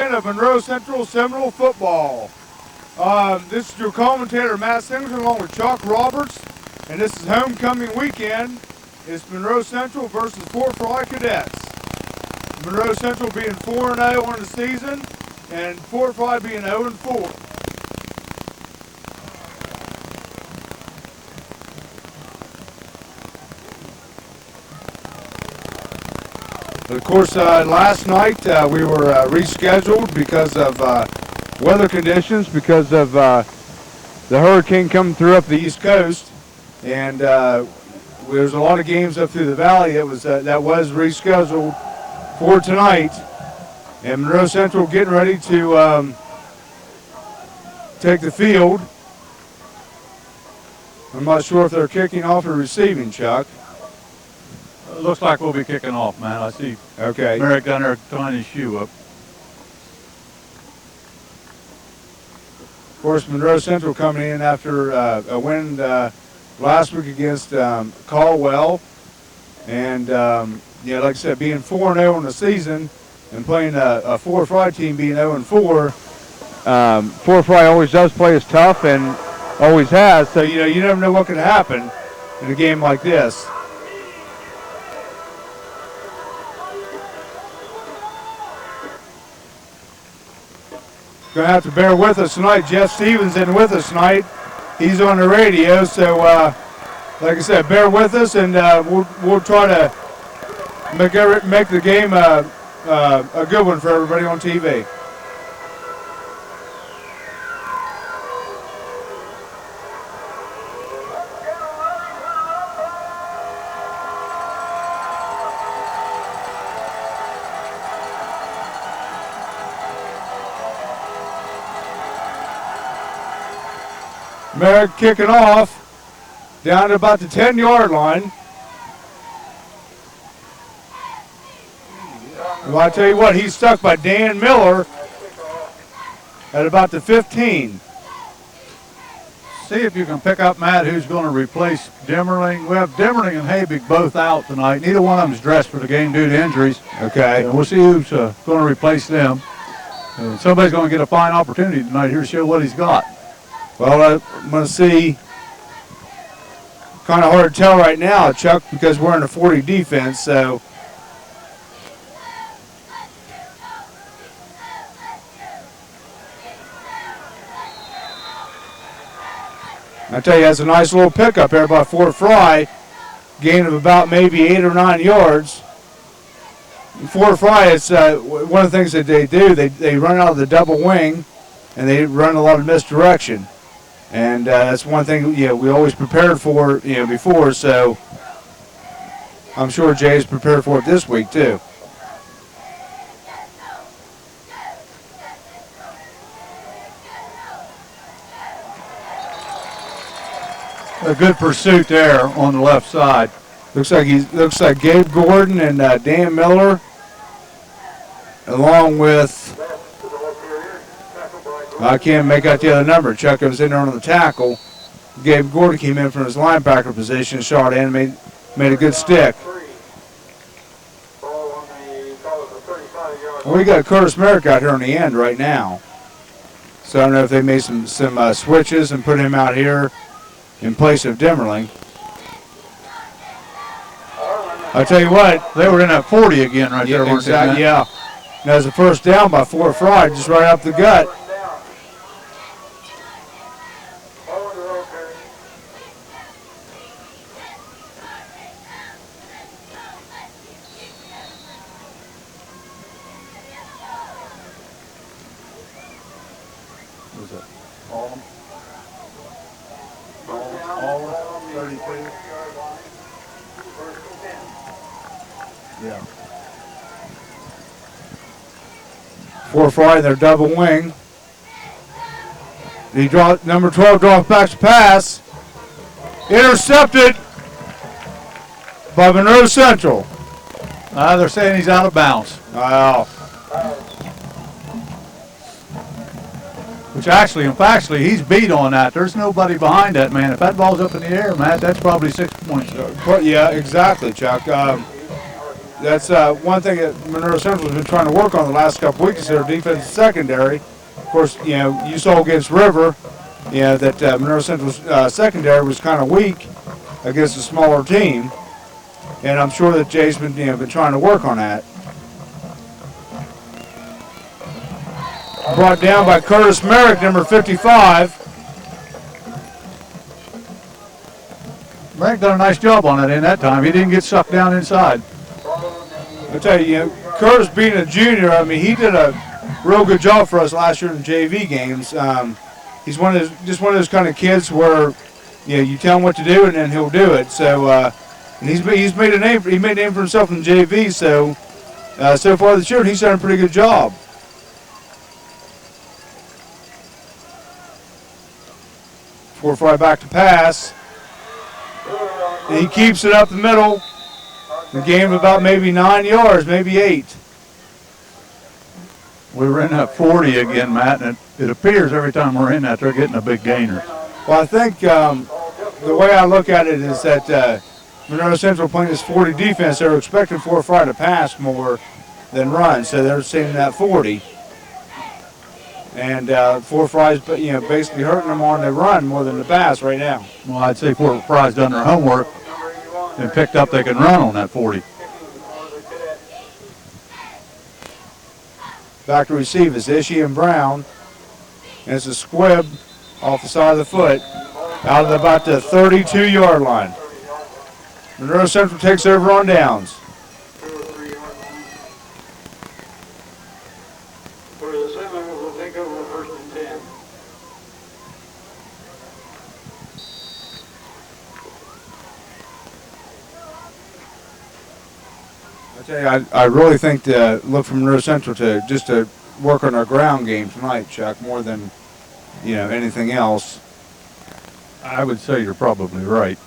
Of Monroe Central Seminole football. This is your commentator, Matt Singleton, along with Chuck Roberts, and this is homecoming weekend. It's Monroe Central versus Frye Cadets. Monroe Central being 4-0 on the season, and Frye being 0-4. Of course, last night we were rescheduled because of weather conditions, because of the hurricane coming through up the East Coast, and there's a lot of games up through the valley that was rescheduled for tonight. And Monroe Central getting ready to take the field. I'm not sure if they're kicking off or receiving, Chuck. It looks like we'll be kicking off, man. I see Merrick down there tying his shoe up. Of course, Monroe Central coming in after a win last week against Caldwell. And, like I said, being 4-0 in the season and playing a Frye team being 0-4. Frye always does play as tough and always has. So, you never know what could happen in a game like this. Going to have to bear with us tonight. Jeff Stevens isn't with us tonight. He's on the radio, so like I said, bear with us, and we'll try to make the game a good one for everybody on TV. Merrick kicking off down to about the 10-yard line. Well, I tell you what, he's stuck by Dan Miller at about the 15. See if you can pick up, Matt, who's going to replace Demmerling. We have Demmerling and Habig both out tonight. Neither one of them is dressed for the game due to injuries. Okay. We'll see who's going to replace them. Somebody's going to get a fine opportunity tonight here to show what he's got. Well, I'm going to see. Kind of hard to tell right now, Chuck, because we're in a 40 defense, so. I tell you, that's a nice little pickup there by Frye. Gain of about maybe 8 or 9 yards. Frye, it's one of the things that they do, they run out of the double wing, and they run a lot of misdirection. And that's one thing we always prepared for before, so I'm sure Jay's prepared for it this week too. A good pursuit there on the left side. Looks like Gabe Gordon and Dan Miller, along with, I can't make out the other number. Chuck was in there on the tackle. Gabe Gordon came in from his linebacker position, shot in, made a good stick. Well, we got Curtis Merrick out here on the end right now. So I don't know if they made some switches and put him out here in place of Demmerling. I tell you what, they were in at 40 again right there. Exactly, yeah. That was a first down by Frye, just right up the gut. Was it all? 32. Yeah. Frye, their double wing. Number 12 draws back to pass. Intercepted by Monroe Central. They're saying he's out of bounds. Wow. Which factually, he's beat on that. There's nobody behind that, man. If that ball's up in the air, Matt, that's probably 6 points. Yeah, exactly, Chuck. that's one thing that Monroe Central has been trying to work on the last couple weeks is their defensive secondary. Of course, you saw against River, that Monroe Central's secondary was kind of weak against a smaller team, and I'm sure that Jay's been trying to work on that. Brought down by Curtis Merrick, number 55. Merrick done a nice job on it in that time. He didn't get sucked down inside. I tell you, Curtis being a junior, I mean, he did a real good job for us last year in the JV games. He's one of those kind of kids where you tell him what to do and then he'll do it. So and he's made a name. He made a name for himself in the JV. So so far this year, he's done a pretty good job. Frye back to pass. And he keeps it up the middle. The game about maybe 9 yards, maybe 8. We were in that 40 again, Matt, and it appears every time we're in that they're getting a big gainer. Well, I think the way I look at it is that Monroe Central playing this 40 defense, they're expecting Frye to pass more than run, so they're seeing that 40. And Frye's basically hurting them on the run more than the pass right now. Well, I'd say Frye's done their homework and picked up they can run on that 40. Back to receive is Ishii and Brown. And it's a squib off the side of the foot out of about the 32-yard line. Monroe Central takes over on downs. I really think to look for Monroe Central to work on our ground game tonight, Chuck, more than anything else. I would say you're probably right.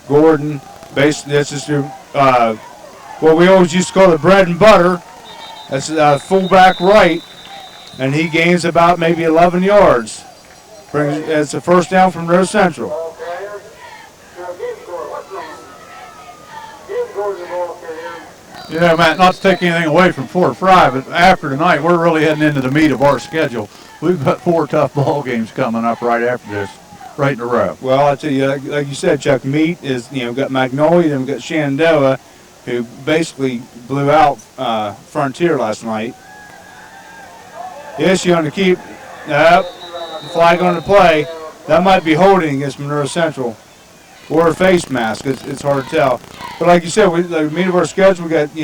Gordon, basically this is what we always used to call the bread and butter. That's fullback right, and he gains about maybe 11 yards. It's a first down from Monroe Central. Matt, not to take anything away from Frye, but after tonight, we're really heading into the meat of our schedule. We've got 4 tough ball games coming up right after this, right in a row. Well, I tell you, like you said, Chuck, meat is, got Magnolia, then we've got Shenandoah, who basically blew out Frontier last night. Issue on the keep. Nope. Flag on the play. That might be holding against Monroe Central. Or a face mask. It's hard to tell. But like you said, the meat of our schedule, we got,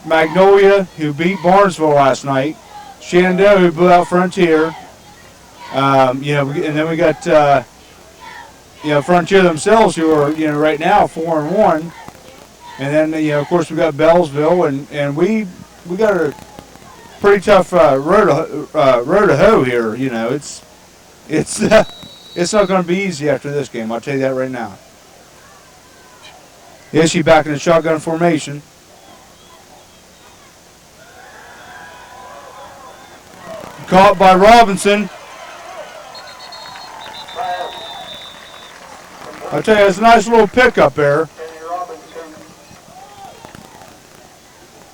Magnolia, who beat Barnesville last night. Shenandoah, who blew out Frontier. And then we got, Frontier themselves, who are, right now 4-1. And then, of course, we got Bellsville, and we got a pretty tough road to hoe here. It's not going to be easy after this game. I'll tell you that right now. Ishii back in the shotgun formation. Caught by Robinson. I'll tell you, it's a nice little pickup there.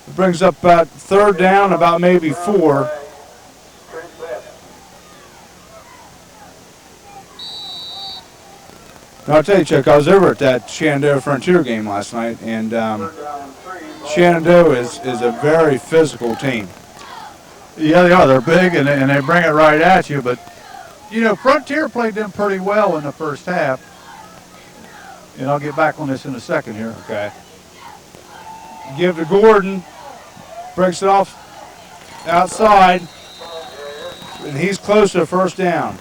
It brings up about third down, about maybe 4. Now, I'll tell you, Chuck, I was over at that Shenandoah Frontier game last night, and Shenandoah is a very physical team. Yeah, they are. They're big, and they bring it right at you. But, Frontier played them pretty well in the first half. And I'll get back on this in a second here. Okay. Give to Gordon. Breaks it off outside. And he's close to a first down.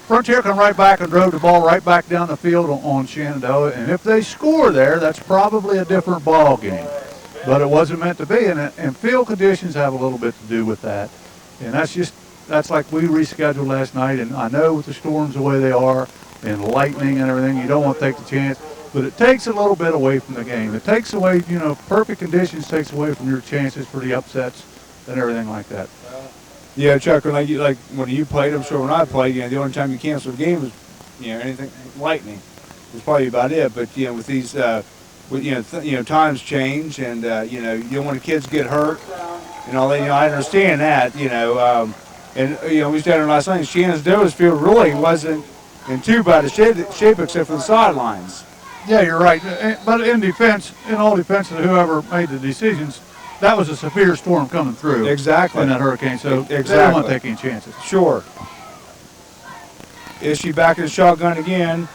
Frontier come right back and drove the ball right back down the field on Shenandoah, and if they score there, that's probably a different ball game. But it wasn't meant to be, and field conditions have a little bit to do with that. And that's like we rescheduled last night, and I know with the storms the way they are, and lightning and everything, you don't want to take the chance, but it takes a little bit away from the game. It takes away, perfect conditions takes away from your chances for the upsets and everything like that. Yeah, Chuck, when you played, I'm sure when I played, the only time you canceled a game was, anything lightning. Was probably about it. But with these with times change, and you don't want the kids to get hurt and all that. I understand that. And we was down there last night. Shenandoah's field really wasn't in too bad a shape except for the sidelines. Yeah, you're right. But in all defense of whoever made the decisions, that was a severe storm coming through. Exactly. In that hurricane, so exactly. they don't want to take any chances. Sure. Is she back in the shotgun again?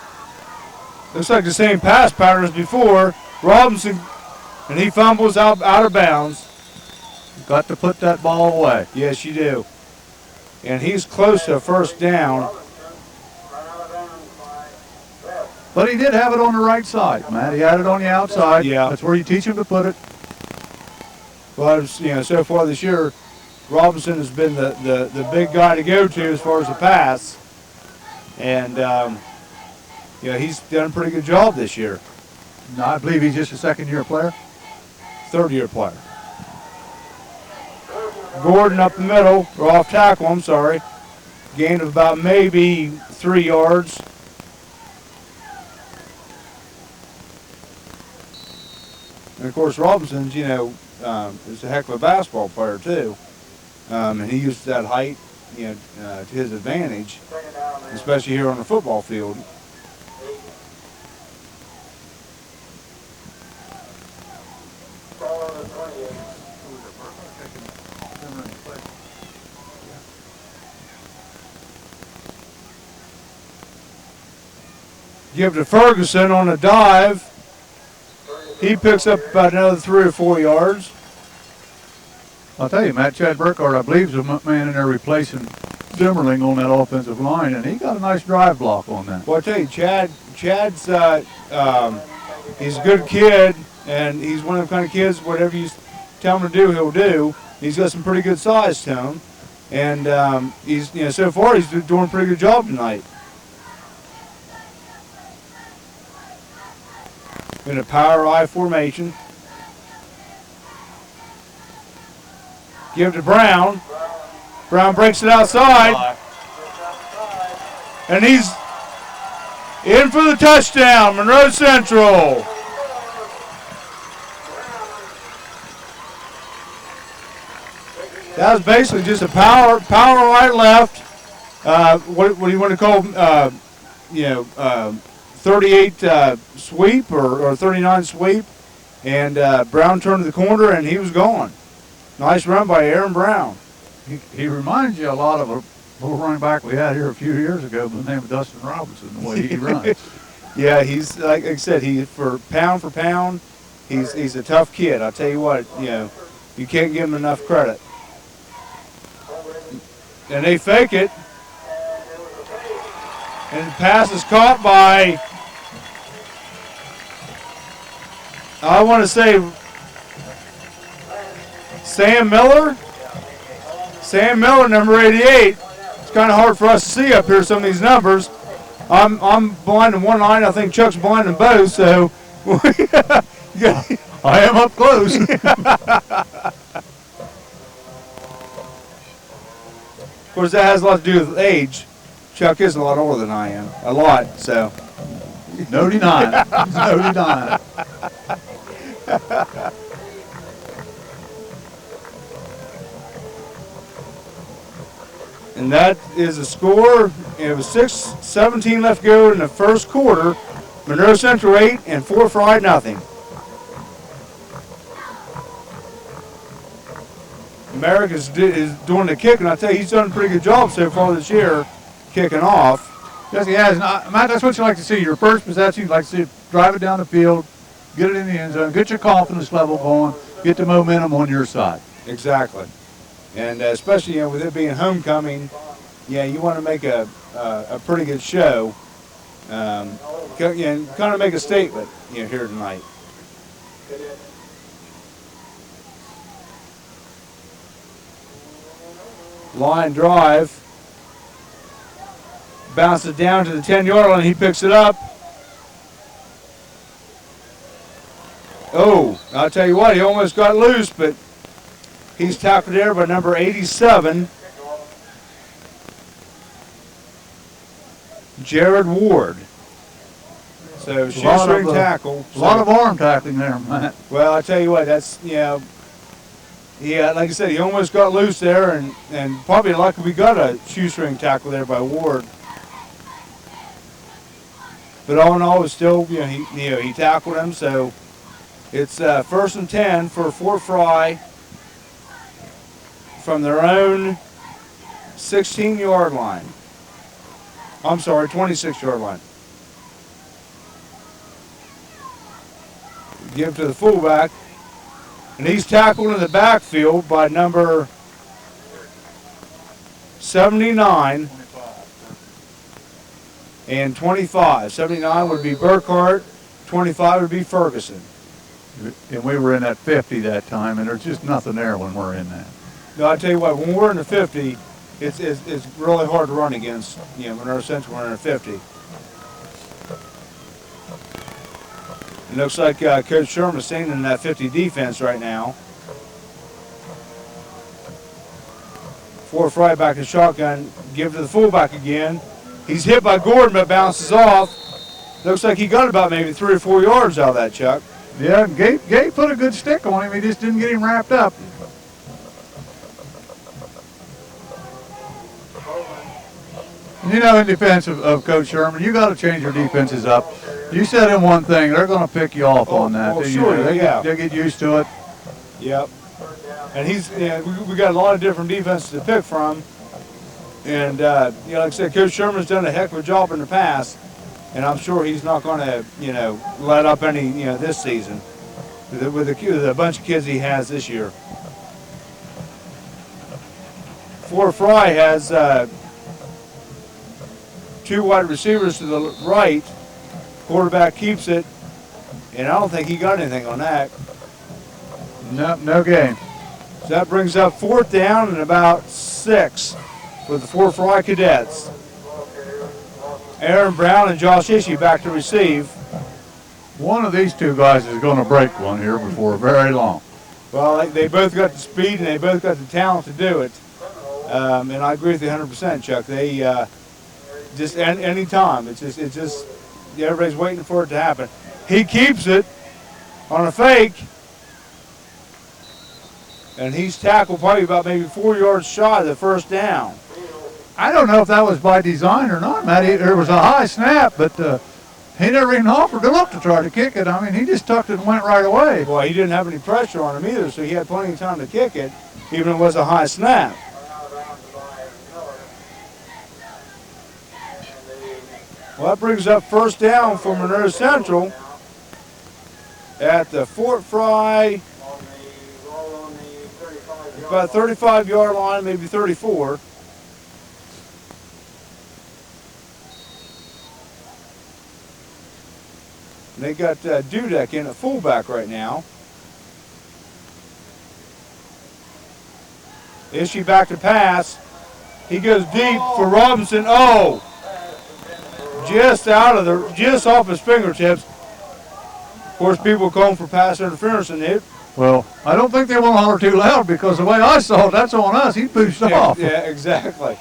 Looks like the same pass pattern as before. Robinson, and he fumbles out of bounds. Got to put that ball away. Yes, you do. And he's close to a first down. But he did have it on the right side, Matt. He had it on the outside. Yeah. That's where you teach him to put it. Well, so far this year, Robinson has been the big guy to go to as far as the pass. And, he's done a pretty good job this year. No, I believe he's just a second-year player. Third-year player. Gordon up the middle, or off tackle, I'm sorry. Gain of about maybe 3 yards. And of course, Robinson's, is a heck of a basketball player too. And he used that height, to his advantage, especially here on the football field. Give to Ferguson on a dive. He picks up about another 3 or 4 yards. I'll tell you, Matt, Chad Burkhardt, I believe, is a man in there replacing Zimmerling on that offensive line, and he got a nice drive block on that. Well, I tell you, Chad's he's a good kid, and he's one of the kind of kids, whatever you tell him to do, he'll do. He's got some pretty good size to him, and he's, so far he's doing a pretty good job tonight. In a power I formation. Give to Brown. Brown breaks it outside. And he's in for the touchdown, Monroe Central. That was basically just a power right left. What do you want to call 38 sweep or 39 sweep, and Brown turned to the corner and he was gone. Nice run by Aaron Brown. He reminds you a lot of a little running back we had here a few years ago by the name of Dustin Robinson, the way he runs. Yeah, he's like I said, for pound, he's a tough kid. I'll tell you what, you can't give him enough credit. And they fake it, and the pass is caught by, I want to say, Sam Miller. Sam Miller, number 88. It's kind of hard for us to see up here some of these numbers. I'm blind in one eye. I think Chuck's blind in both. So I am up close. Of course, that has a lot to do with age. Chuck is a lot older than I am. A lot. So. No denying. No denying. And that is the score. It was 6:17 left to go in the first quarter. Monroe Central 8 and 4 Frye nothing. Merrick is doing the kick, and I tell you, he's done a pretty good job so far this year, kicking off. Yes, he has. Matt, that's what you like to see. Your first possession, you like to see it, drive it down the field, get it in the end zone, get your confidence level going, get the momentum on your side. Exactly. And especially, with it being homecoming, you want to make a pretty good show, and kind of make a statement, here tonight. Line drive, bounces it down to the 10-yard line. He picks it up. Oh, I'll tell you what, he almost got loose, but he's tackled there by number 87, Jared Ward. So shoestring tackle. A lot of arm tackling there, Matt. Well, I tell you what, that's, you know, yeah, like I said, he almost got loose there, and probably lucky we got a shoestring tackle there by Ward. But all in all, it was still, he tackled him, so it's 1st and 10 for Fort Frye from their own 16-yard line. I'm sorry, 26-yard line. Give to the fullback, and he's tackled in the backfield by number 79 and 25. 79 would be Burkhart, 25 would be Ferguson. And we were in that 50 that time, and there's just nothing there when we're in that. No, I tell you what, when we're in the 50, it's really hard to run against. Monroe Central, we're in the 50. It looks like Coach Sherman's staying in that 50 defense right now. Fort Frye back in shotgun, give to the fullback again. He's hit by Gordon, but bounces off. Looks like he got about maybe 3 or 4 yards out of that, Chuck. Yeah, Gabe put a good stick on him. He just didn't get him wrapped up. In defense of Coach Sherman, you got to change your defenses up. You said in one thing, they're going to pick you off on that. Sure, they get used to it. Yep. And we got a lot of different defenses to pick from. And, like I said, Coach Sherman's done a heck of a job in the past. And I'm sure he's not going to, let up any, this season with a bunch of kids he has this year. Fort Frye has 2 wide receivers to the right. Quarterback keeps it, and I don't think he got anything on that. No game. So that brings up 4th down and about 6 for the Fort Frye Cadets. Aaron Brown and Josh Ishii back to receive. One of these two guys is going to break one here before very long. Well, they both got the speed and they both got the talent to do it. And I agree with you 100%, Chuck. They just any time. It's just everybody's waiting for it to happen. He keeps it on a fake, and he's tackled probably about maybe 4 yards shy of the 1st down. I don't know if that was by design or not, Matty. There was a high snap, but he never even offered to look to try to kick it. I mean, he just tucked it and went right away. Well, he didn't have any pressure on him either, so he had plenty of time to kick it, even if it was a high snap. Well, that brings up 1st down for Monroe Central at the Fort Frye, about 35-yard line, maybe 34. And they got Dudek in at fullback right now. Ishii back to pass. He goes deep for Robinson. Oh! Just off his fingertips. Of course, people calling for pass interference in it. Well, I don't think they want to holler too loud because the way I saw it, that's on us. He pushed off. Yeah, exactly.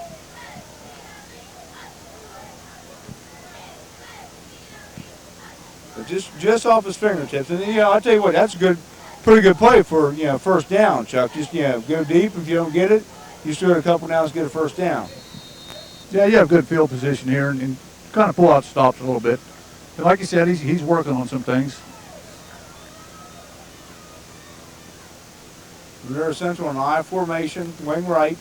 But just off his fingertips. And, I tell you what, that's pretty good play for, 1st down, Chuck. Just, go deep. If you don't get it, you still got a couple downs to get a 1st down. Yeah, you have good field position here and kind of pull out stops a little bit. And like you said, he's working on some things. Monroe Central in I formation, wing right.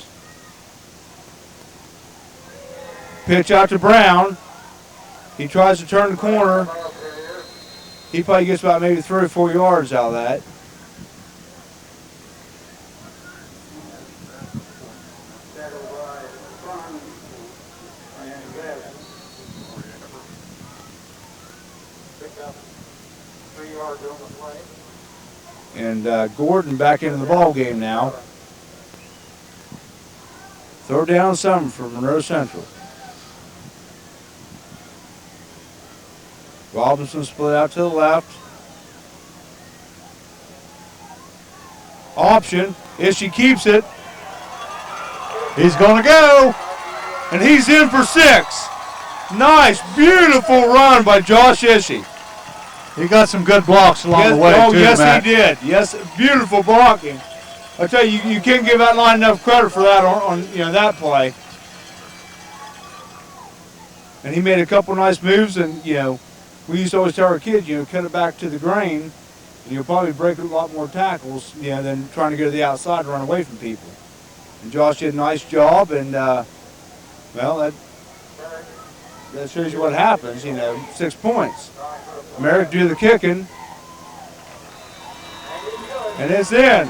Pitch out to Brown. He tries to turn the corner. He probably gets about maybe 3 or 4 yards out of that. And Gordon back into the ball game now. 3rd down, 7 for Monroe Central. Robinson split out to the left. Option. Ishii keeps it. He's going to go. And he's in for 6. Nice, beautiful run by Josh Ishii. He got some good blocks along the way, too, yes, Matt. he did. Yes, beautiful blocking. I tell you, you can't give that line enough credit for that on that play. And he made a couple nice moves, and we used to always tell our kids, cut it back to the grain, and you'll probably break a lot more tackles, than trying to go to the outside and run away from people. And Josh did a nice job, and well, that shows you what happens. 6 points. Merrick do the kicking, and it's in.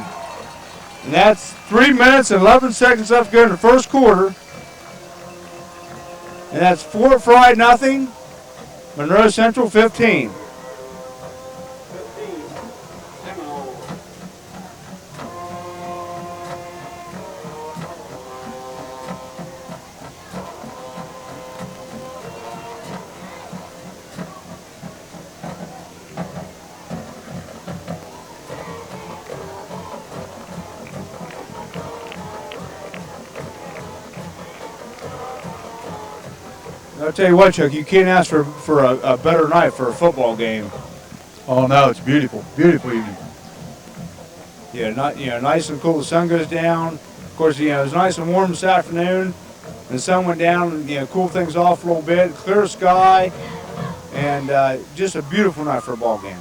And that's 3 minutes and 11 seconds left to go in the first quarter. And that's Fort Frye nothing, Monroe Central 15. I'll tell you what, Chuck, you can't ask for a better night for a football game. Oh no, it's beautiful, beautiful evening. Yeah, nice and cool. The sun goes down. Of course, it was nice and warm this afternoon. And the sun went down and cool things off a little bit. Clear sky, and just a beautiful night for a ball game.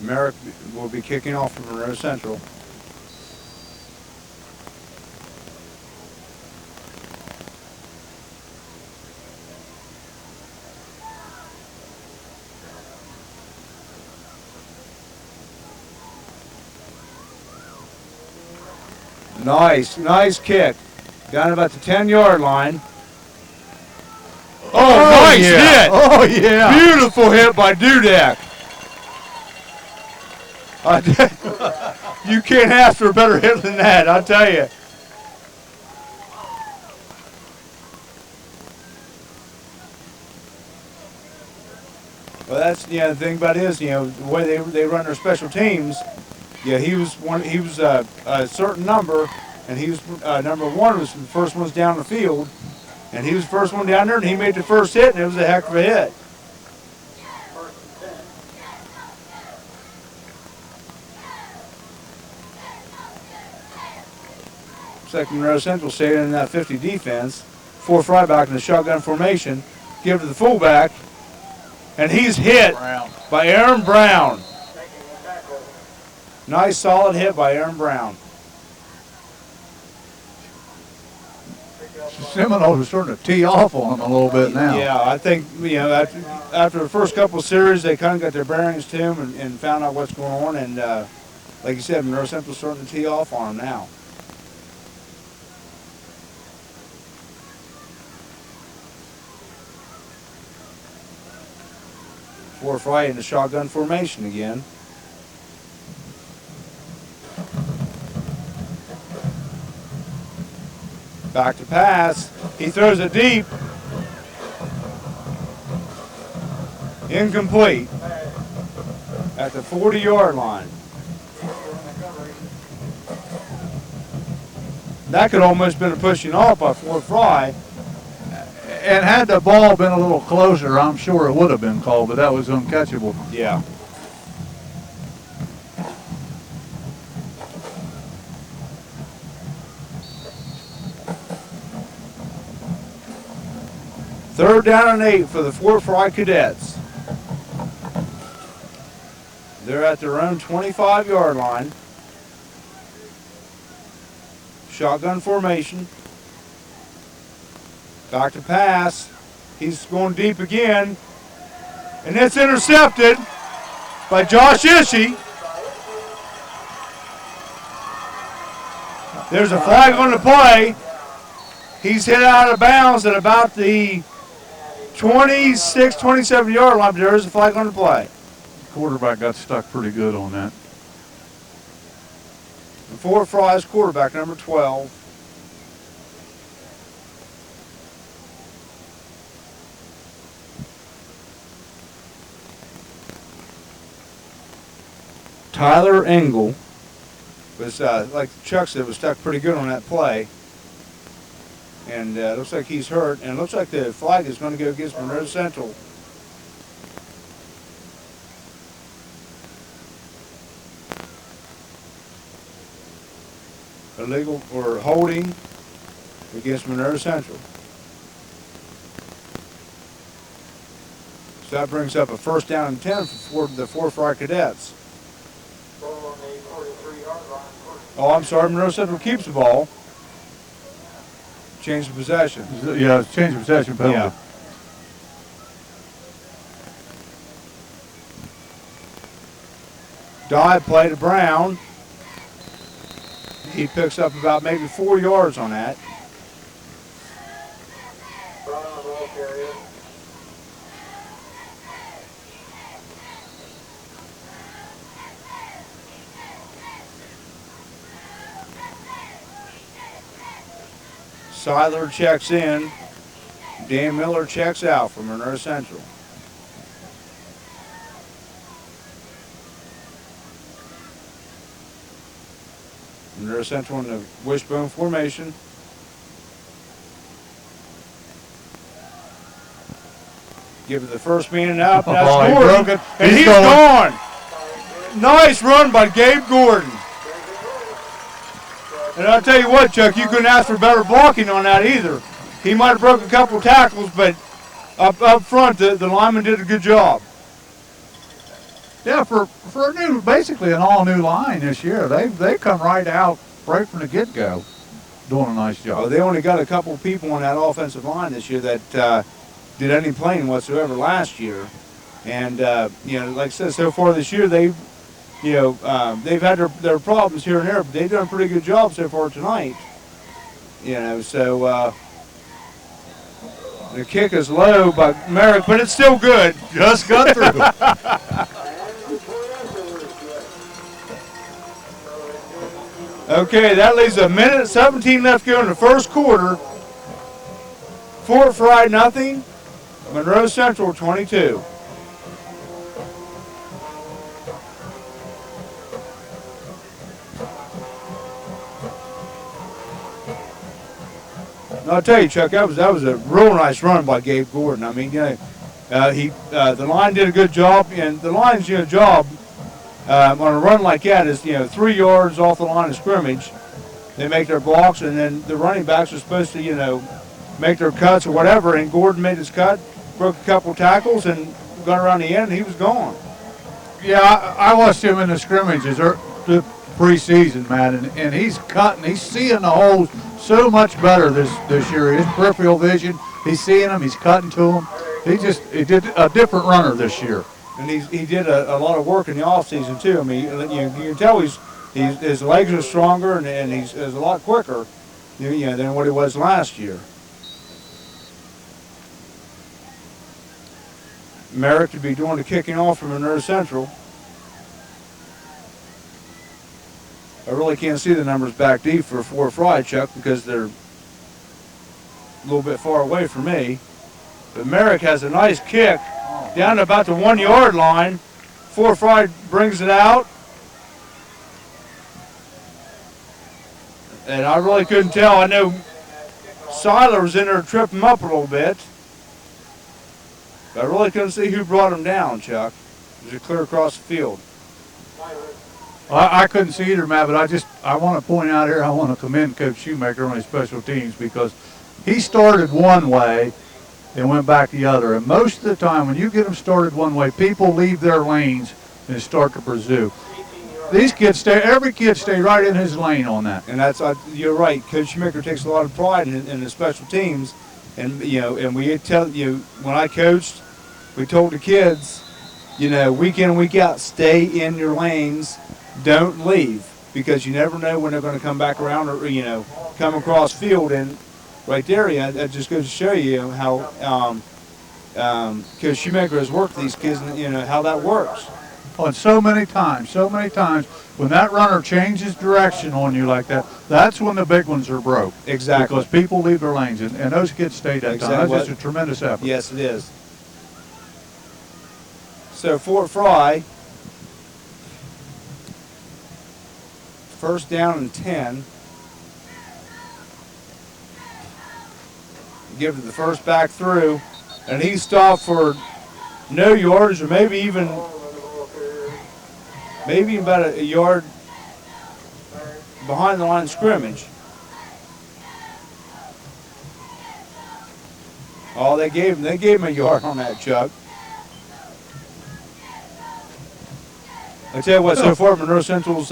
Merrick will be kicking off from Monroe Central. Nice kick. Down about the 10-yard line. Oh, nice hit. Oh, yeah. Beautiful hit by Dudek. You can't ask for a better hit than that, I'll tell you. Well, that's the thing about it is the way they run their special teams. Yeah, he was a certain number, and he was number 1 was the first ones down the field, and he was the first one down there, and he made the first hit, and it was a heck of a hit. Second Monroe Central stayed in that 50 defense. Fort Frye back in the shotgun formation, give to the fullback, and he's hit by Aaron Brown. Nice solid hit by Aaron Brown. Seminoles are starting to tee off on him a little bit now. Yeah, I think after the first couple of series, they kind of got their bearings to him and found out what's going on. And like you said, Monroe Central's starting to tee off on him now. Fort Frye in the shotgun formation again. Back to pass. He throws it deep. Incomplete. At the 40-yard line. That could almost been a pushing off by Fort Frye. And had the ball been a little closer, I'm sure it would have been called, but that was uncatchable. Yeah. Third down and 8 for the Fort Frye Cadets. They're at their own 25-yard line. Shotgun formation. Back to pass. He's going deep again. And it's intercepted by Josh Ishii. There's a flag on the play. He's hit out of bounds at about the 26, 27-yard line, but there is a flag on the play. The quarterback got stuck pretty good on that. And Fort Frye's quarterback, number 12. Tyler Engel was, like Chuck said, was stuck pretty good on that play. And it looks like he's hurt, and it looks like the flag is going to go against Monroe Central. Illegal or holding against Monroe Central. So that brings up a first down and 10 for the Frye cadets. Oh, I'm sorry, Monroe Central keeps the ball. Change of possession. Yeah, it's change of possession penalty. Yeah. Dive play to Brown. He picks up about maybe 4 yards on that. Seiler checks in. Dan Miller checks out for Monroe Central. Monroe Central in the wishbone formation. Give it the first man up. That's Gordon. And he's gone. Nice run by Gabe Gordon. And I'll tell you what, Chuck, you couldn't ask for better blocking on that either. He might have broke a couple tackles, but up front, the lineman did a good job. Yeah, for a new, basically an all-new line this year, they come right out right from the get-go, doing a nice job. Well, they only got a couple people on that offensive line this year that did any playing whatsoever last year, and like I said, so far this year they've had their problems here and there, but they've done a pretty good job so far tonight. So the kick is low by Merrick, but it's still good. Just got through. Okay, that leaves a minute 17 left to go in the first quarter. Fort Frye nothing, Monroe Central 22. And I'll tell you, Chuck, that was a real nice run by Gabe Gordon. I mean, the line did a good job, and the line's job on a run like that is 3 yards off the line of scrimmage. They make their blocks, and then the running backs are supposed to make their cuts or whatever. And Gordon made his cut, broke a couple tackles, and got around the end, and he was gone. Yeah, I watched him in the scrimmages the preseason, man, and he's cutting. He's seeing the holes so much better this year. His peripheral vision, he's seeing them. He's cutting to them. He did a different runner this year. And he did a lot of work in the off season too. I mean, you can tell his legs are stronger and he's a lot quicker, than what he was last year. Merrick to be doing the kicking off from Monroe Central. I really can't see the numbers back deep for Frye, Chuck, because they're a little bit far away from me. But Merrick has a nice kick down to about the 1 yard line. Frye brings it out. And I really couldn't tell. I know Seiler was in there to trip him up a little bit. But I really couldn't see who brought him down, Chuck. It was clear across the field. I couldn't see either, Matt, but I want to point out here, I want to commend Coach Shoemaker on his special teams because he started one way and went back the other. And most of the time, when you get them started one way, people leave their lanes and start to pursue. These kids every kid stay right in his lane on that. And you're right. Coach Shoemaker takes a lot of pride in the special teams. And, and we tell you, when I coached, we told the kids, week in and week out, stay in your lanes. Don't leave, because you never know when they're going to come back around or, come across field. And right there, that just goes to show you how Coach Shoemaker has worked these kids and, how that works. Oh, and so many times, when that runner changes direction on you like that, that's when the big ones are broke. Exactly. Because people leave their lanes, and those kids stay that time. That's just a tremendous effort. Yes, it is. So Fort Frye, first down and 10. give it the first back through, and he stopped for no yardage, or maybe even about a yard behind the line of scrimmage. Oh, they gave him a yard on that, Chuck. I tell you what, so far Monroe Central's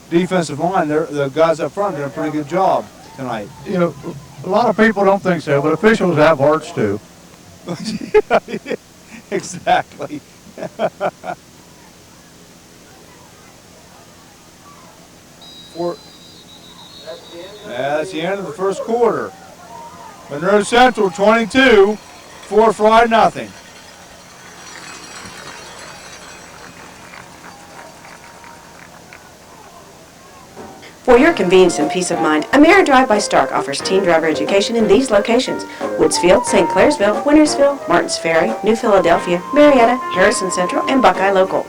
defensive line, the guys up front did a pretty good job tonight. You know, a lot of people don't think so, but officials have hearts too. Exactly. That's the end of the first quarter. Monroe Central 22, Frye nothing. For your convenience and peace of mind, AmeriDrive by Stark offers teen driver education in these locations: Woodsfield, St. Clairsville, Wintersville, Martins Ferry, New Philadelphia, Marietta, Harrison Central, and Buckeye Local.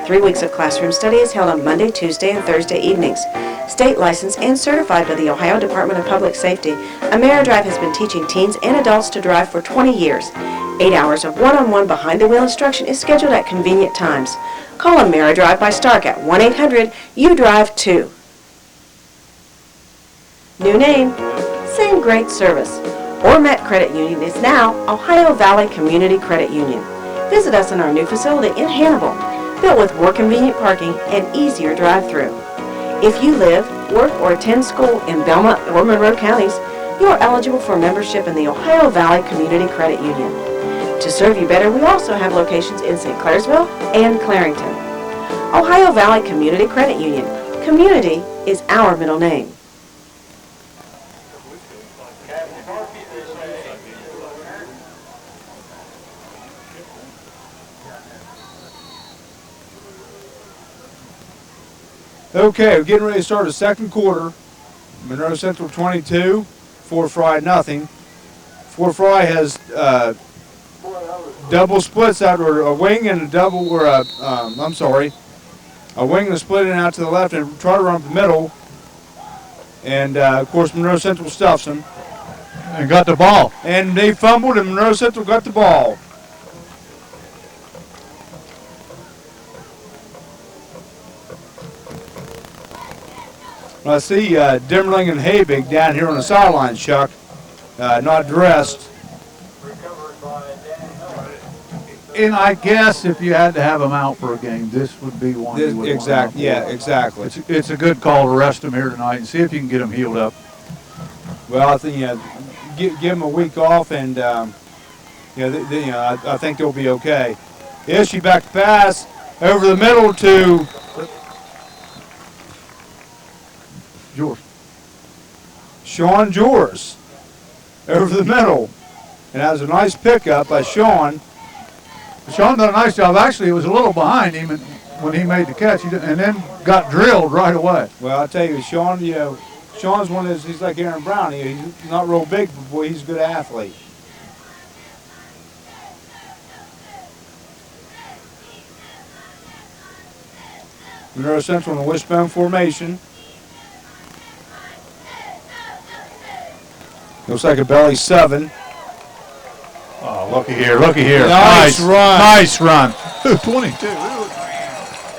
3 weeks of classroom study is held on Monday, Tuesday, and Thursday evenings. State licensed and certified by the Ohio Department of Public Safety, AmeriDrive has been teaching teens and adults to drive for 20 years. 8 hours of one-on-one behind-the-wheel instruction is scheduled at convenient times. Call AmeriDrive by Stark at 1-800-YOU-DRIVE-2. New name, same great service. Ormet Credit Union is now Ohio Valley Community Credit Union. Visit us in our new facility in Hannibal, built with more convenient parking and easier drive-through. If you live, work, or attend school in Belmont or Monroe counties, you are eligible for membership in the Ohio Valley Community Credit Union. To serve you better, we also have locations in St. Clairsville and Clarington. Ohio Valley Community Credit Union. Community is our middle name. Okay, we're getting ready to start the second quarter. Monroe Central 22, Frye nothing. Frye has double splits out, or a wing and a double, or a wing and split it out to the left and try to run up the middle. And of course Monroe Central stuffs them. And got the ball. And they fumbled, and Monroe Central got the ball. I see Dimmerling and Habig down here on the sideline, Chuck, not dressed. And I guess if you had to have them out for a game, this would be one. Exactly. Yeah, exactly. It's a good call to rest them here tonight and see if you can get them healed up. Well, I think give them a week off, and I think they'll be okay. Issue back to pass over the middle to Sean Jors over the middle. And that was a nice pickup by Sean. Sean done a nice job. Actually, it was a little behind him when he made the catch, and then got drilled right away. Well, I'll tell you, Sean, Sean's one of those, he's like Aaron Brown. He's not real big, but boy, he's a good athlete. Monroe Central in the wishbone formation. Looks like a belly 7. Oh, looky here, looky here. Nice run. Nice run. 22.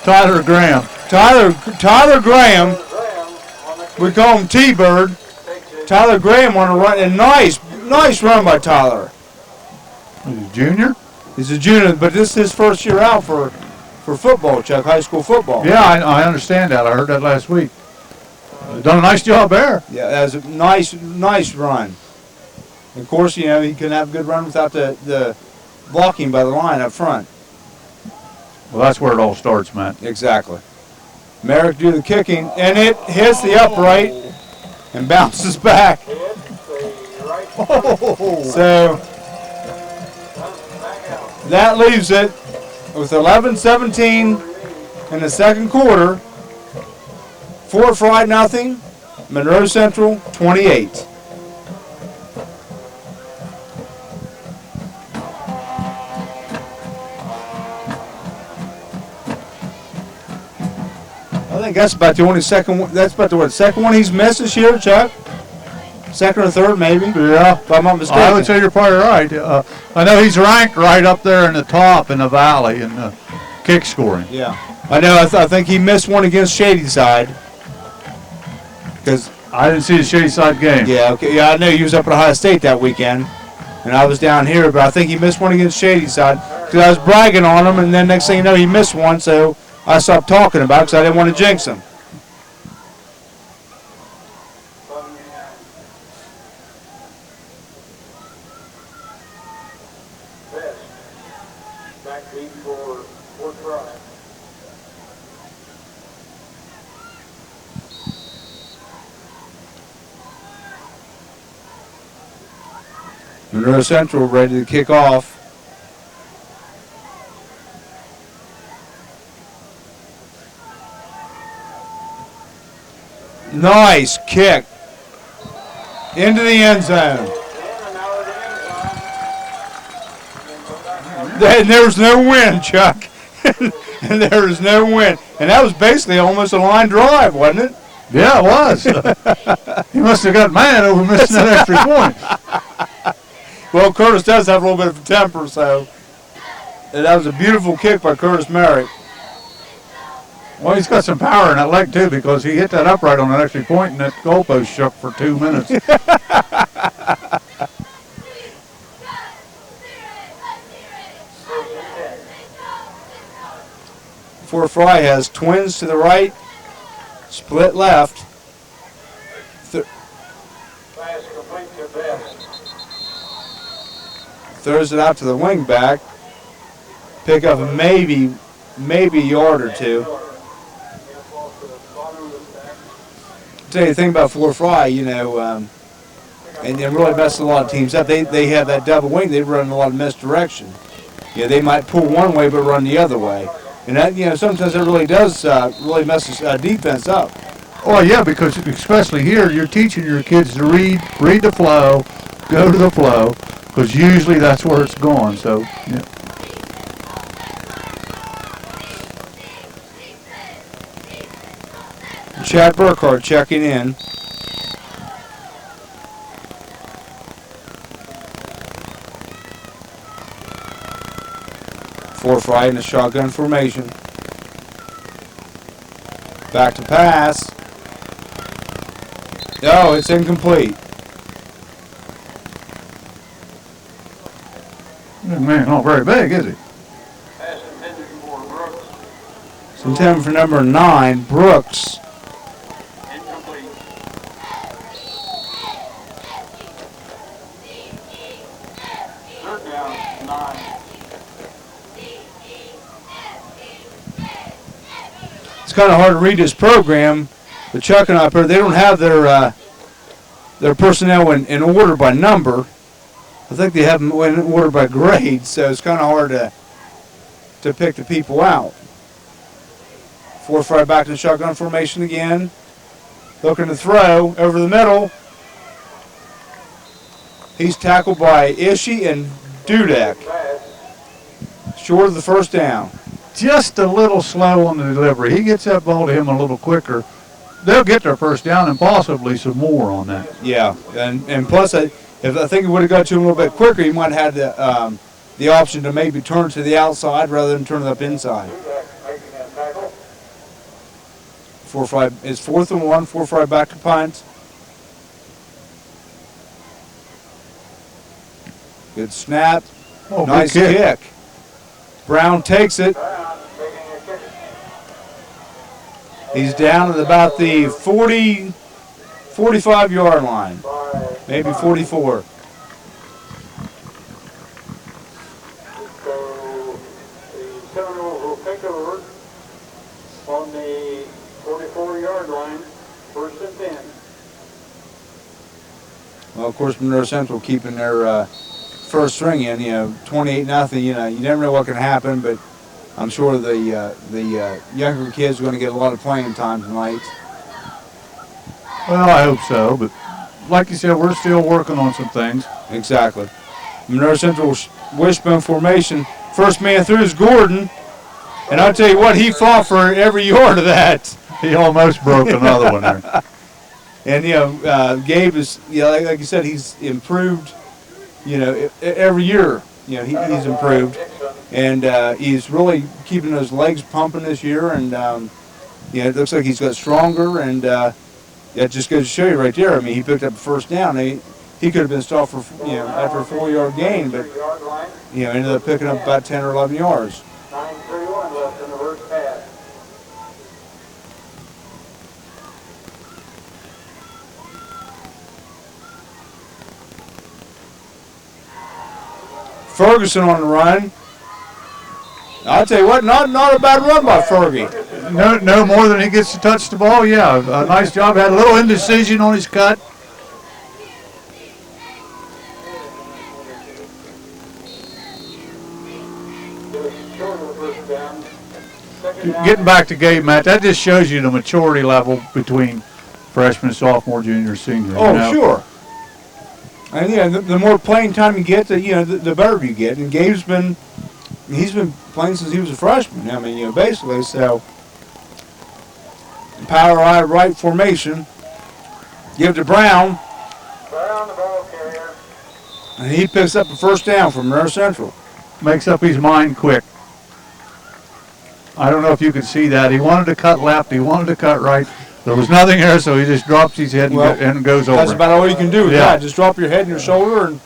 Tyler Graham. Tyler Graham. We call him T-Bird. Tyler Graham on a run, and nice run by Tyler. He's a junior? He's a junior, but this is his first year out for football, Chuck, high school football. Yeah, I understand that. I heard that last week. Done a nice job there. Yeah, that was a nice run. Of course, he can have a good run without the blocking by the line up front. Well, that's where it all starts, Matt. Exactly. Merrick do the kicking, and it hits the upright and bounces back. So that leaves it with 11-17 in the second quarter. Frye nothing. Monroe Central 28. I think that's about the only second one. That's about the second one he's missed this year, Chuck. second or third, maybe. Yeah. If I'm not mistaken. I would say you're probably right. I know he's ranked right up there in the top in the Valley in kick scoring. Yeah. I know. I think he missed one against Shadyside. Because I didn't see the Shadyside game. yeah, okay, yeah, I know he was up at Ohio State that weekend, and I was down here, but I think he missed one against Shadyside because I was bragging on him, and then next thing you know, he missed one, so I stopped talking about it because I didn't want to jinx him. Monroe Central ready to kick off. Nice kick into the end zone. And there was no wind, Chuck. And there was no wind. And that was basically almost a line drive, wasn't it? Yeah, it was. He must have got mad over missing that extra point. Well, Curtis does have a little bit of a temper, so and that was a beautiful kick by Curtis Merrick. Well, he's got some power in that leg, too, because he hit that upright on that extra point, and that goalpost shook for 2 minutes. Fort Frye has twins to the right, split left. Throws it out to the wing back. Pick up maybe a yard or two. Tell you the thing about Fort Frye, you know, and it really messes a lot of teams up. They have that double wing. They run a lot of misdirection. Yeah, they might pull one way but run the other way, and that, you know, sometimes it really does really messes defense up. Oh yeah, because especially here, you're teaching your kids to read the flow, go to the flow, because usually that's where it's going. So yeah. Chad Burkhardt checking in. Fort Frye in the shotgun formation. Back to pass. Oh, it's incomplete. That man not very big, is he? It's intended for number 9, Brooks. It's kind of hard to read this program, but Chuck and I, they don't have their personnel in order by number. I think they have them in order by grade, so it's kind of hard to pick the people out. Fort Frye back to the shotgun formation again. Looking to throw over the middle. He's tackled by Ishii and Dudek. Short of the first down. Just a little slow on the delivery. He gets that ball to him a little quicker. They'll get their first down and possibly some more on that. Yeah, and plus, if I think it would have got to him a little bit quicker, he might have had the option to maybe turn to the outside rather than turn it up inside. Fort Frye is 4th and 1. Fort Frye back to punt. Good snap. Oh, nice good kick. Brown takes it. He's down at about the 45-yard line, maybe 44. So the Seminoles will take over on the 44-yard line, 1st and 10. Well, of course, Monroe Central keeping their first string in, 28-0. You never know what can happen, but I'm sure the younger kids are going to get a lot of playing time tonight. Well, I hope so, but like you said, we're still working on some things. Exactly. Monroe Central wishbone formation. First man through is Gordon, and I'll tell you what, he fought for every yard of that. He almost broke another one there. And, Gabe is, like you said, he's improved, every year. He's improved. And he's really keeping those legs pumping this year. And, it looks like he's got stronger. And that just goes to show you right there. I mean, he picked up a first down. He could have been stopped for, after a 4-yard gain. But, ended up picking up about 10 or 11 yards. 9:31 left in the first half. Ferguson on the run. I'll tell you what, not a bad run by Fergie. No more than he gets to touch the ball. Yeah, a nice job. Had a little indecision on his cut. Getting back to Gabe, Matt, that just shows you the maturity level between freshman, sophomore, junior, senior. Oh, sure. And the more playing time you get, the better you get. And Gabe's been playing since he was a freshman. I mean, basically, so power eye right formation. Give it to Brown. Brown, the ball carrier. And he picks up a first down from Monroe Central. Makes up his mind quick. I don't know if you could see that. He wanted to cut left. He wanted to cut right. There was nothing there, so he just drops his head and goes over. That's about all you can do with that. Just drop your head and your shoulder. And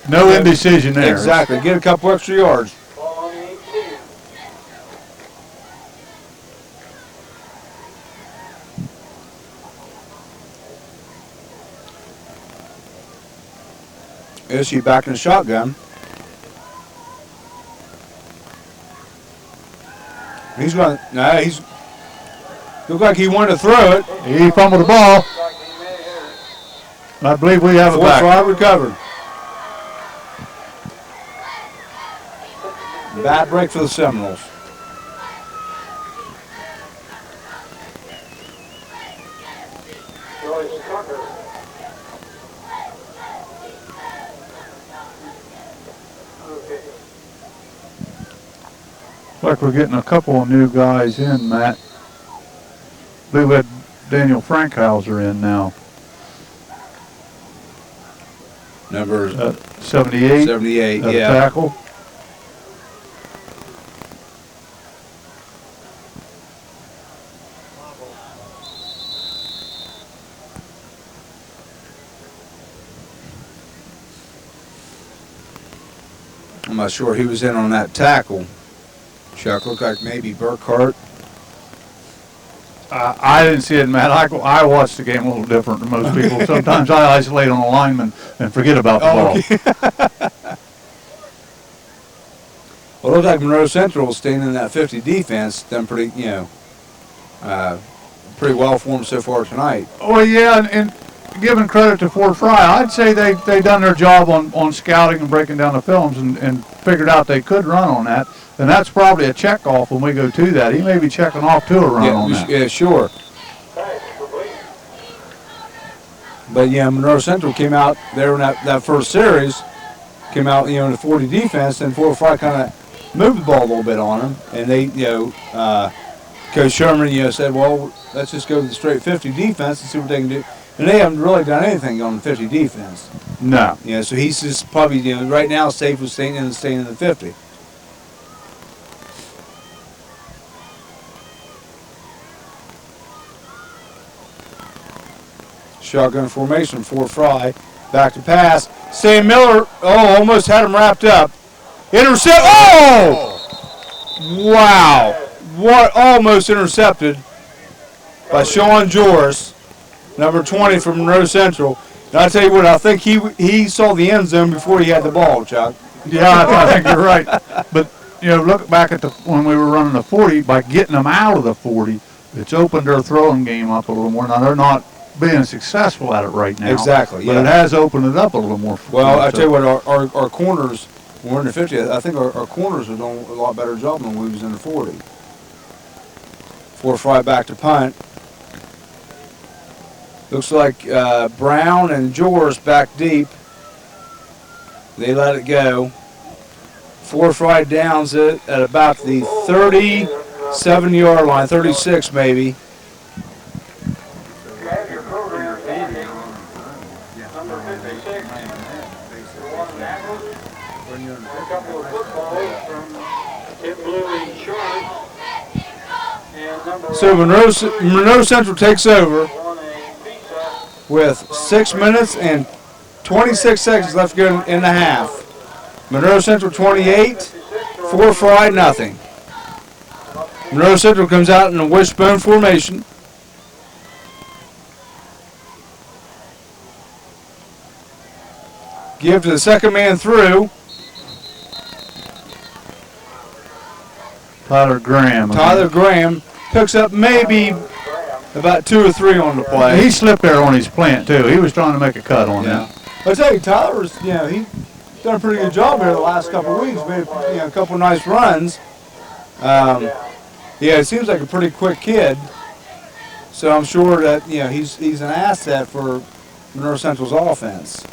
no indecision there. Exactly. Get a couple extra yards. Ball on the 18. SU back in the shotgun. He's going. He's looked like he wanted to throw it. He fumbled the ball. I believe we have it back. Frye recovered. Bad break for the Seminoles. Looks like we're getting a couple of new guys in, Matt. I believe we had Daniel Frankhauser in now. Number 78. 78, yeah. Tackle. I'm not sure he was in on that tackle. Chuck, looked like maybe Burkhart. I didn't see it, Matt. I watched the game a little different than most people. Sometimes I isolate on a lineman and forget about the ball. Okay. Well, it looked like Monroe Central was staying in that 50 defense. Done pretty, pretty well for them so far tonight. Oh yeah, and giving credit to Fort Frye, I'd say they done their job on scouting and breaking down the films and figured out they could run on that. And that's probably a check off when we go to that. He may be checking off to a run on that. Yeah, sure. But yeah, Monroe Central came out there in that first series, came out in the 40 defense, and Fort Frye kind of moved the ball a little bit on them, and they Coach Sherman said, well, let's just go to the straight 50 defense and see what they can do. And they haven't really done anything on the 50 defense. No. So he's just probably right now safe with staying in the 50. Shotgun formation for Frye. Back to pass. Sam Miller, almost had him wrapped up. Intercept. Oh! Wow. What almost intercepted by Sean Joris, number 20 from Monroe Central. And I tell you what, I think he saw the end zone before he had the ball, Chuck. Yeah, I think you're right. But, look back at when we were running the 40, by getting them out of the 40, it's opened their throwing game up a little more. Now, they're not being successful at it right now. Exactly, but it has opened it up a little more. Well, I tell you what, our corners, when we're in the 50, I think our corners are doing a lot better job than we was in the 40. Fort Frye back to punt. Looks like Brown and Joris back deep. They let it go. Fort Frye downs it at about the 37-yard line, 36 maybe. 56, one tackle, a couple of footballs from Tim Blue insurance, and number So Monroe Central takes over won a pizza. with 6 minutes and 26 seconds left to go in the half. Monroe Central 28, 4 Frye, nothing. Monroe Central comes out in a wishbone formation. Give to the second man through. Tyler Graham. Tyler Graham picks up maybe about 2 or 3 on the play. He slipped there on his plant too. He was trying to make a cut on that. I tell you, Tyler's, he's done a pretty good job here the last couple of weeks. Made a couple nice runs. It seems like a pretty quick kid. So I'm sure that he's an asset for Monroe Central's offense.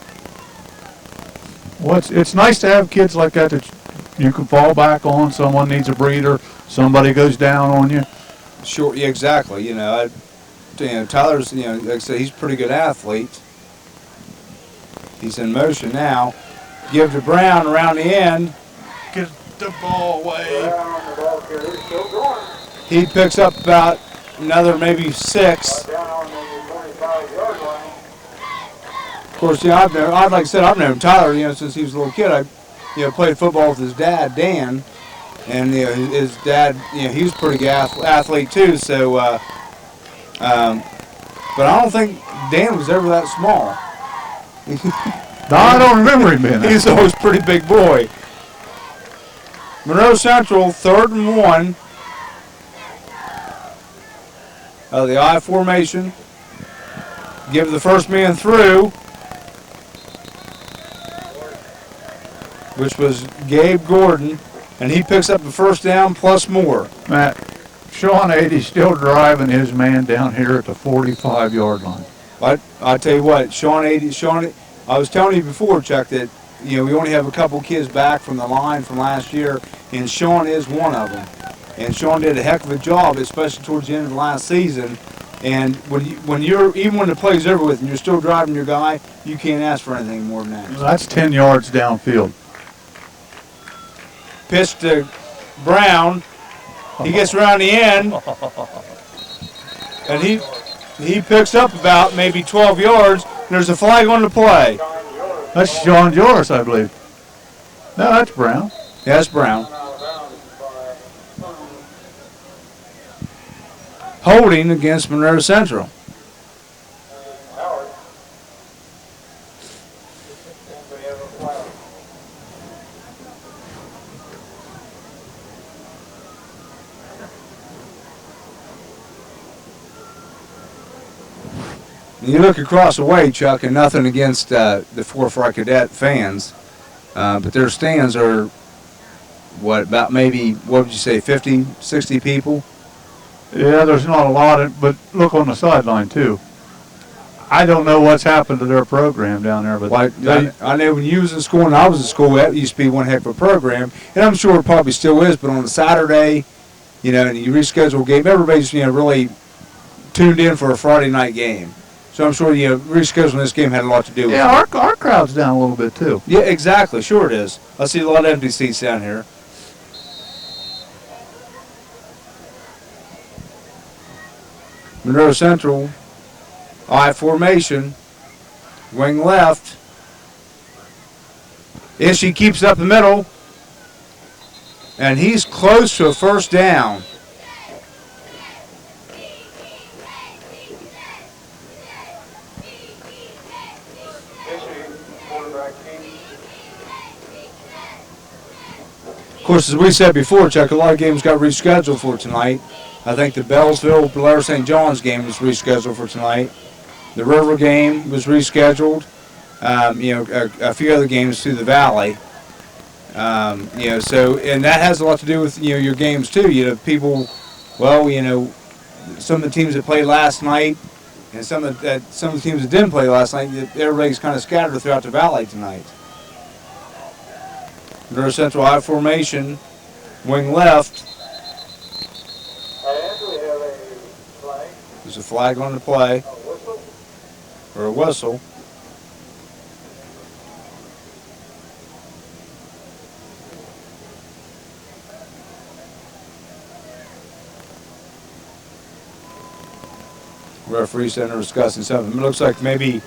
Well, it's nice to have kids like that you can fall back on. Someone needs a breather. Somebody goes down on you. Sure, yeah, exactly. Tyler's, like I said, he's a pretty good athlete. He's in motion now. Give to Brown around the end. Get the ball away. Brown, the ball carrier, still going. He picks up about another maybe 6. Down on the 25-yard line. Of course, I've known Tyler, since he was a little kid. I, played football with his dad, Dan, and his dad, he was a pretty good athlete too. So, but I don't think Dan was ever that small. No, I don't remember him being that. He's always a pretty big boy. Monroe Central, 3rd and 1. The I formation. Give the first man through, which was Gabe Gordon, and he picks up the first down plus more. Matt, Sean 80's still driving his man down here at the 45-yard line. I tell you what, Sean, I was telling you before, Chuck, that we only have a couple kids back from the line from last year, and Sean is one of them. And Sean did a heck of a job, especially towards the end of the last season. And even when the play's over with and you're still driving your guy, you can't ask for anything more than that. That's 10 yards downfield. Pitch to Brown. He gets around the end, and he picks up about maybe 12 yards. There's a flag on the play. That's Sean Joris, I believe. No, that's Brown. Yeah, that's Brown. Holding against Monroe Central. You look across the way, Chuck, and nothing against the 4 Frye Cadet fans, but their stands are, about maybe, what would you say, 50, 60 people? Yeah, there's not a lot, but look on the sideline, too. I don't know what's happened to their program down there, but I know when you was in school and I was in school, that used to be one heck of a program, and I'm sure it probably still is, but on a Saturday, and you reschedule a game, everybody's, really tuned in for a Friday night game. So I'm sure, rescheduling this game had a lot to do with it. Yeah, our crowd's down a little bit, too. Yeah, exactly. Sure it is. I see a lot of empty seats down here. Monroe Central, I formation, wing left. Ishii keeps up the middle, and he's close to a first down. Of course, as we said before, Chuck, a lot of games got rescheduled for tonight. I think the Bellsville-Blair St. John's game was rescheduled for tonight. The River game was rescheduled. A few other games through the Valley. And that has a lot to do with, your games too. People, some of the teams that played last night and some of the teams that didn't play last night, everybody's kind of scattered throughout the Valley tonight. Monroe Central I formation, wing left. There's a flag on the play, or a whistle. referee said they're discussing something. It looks like maybe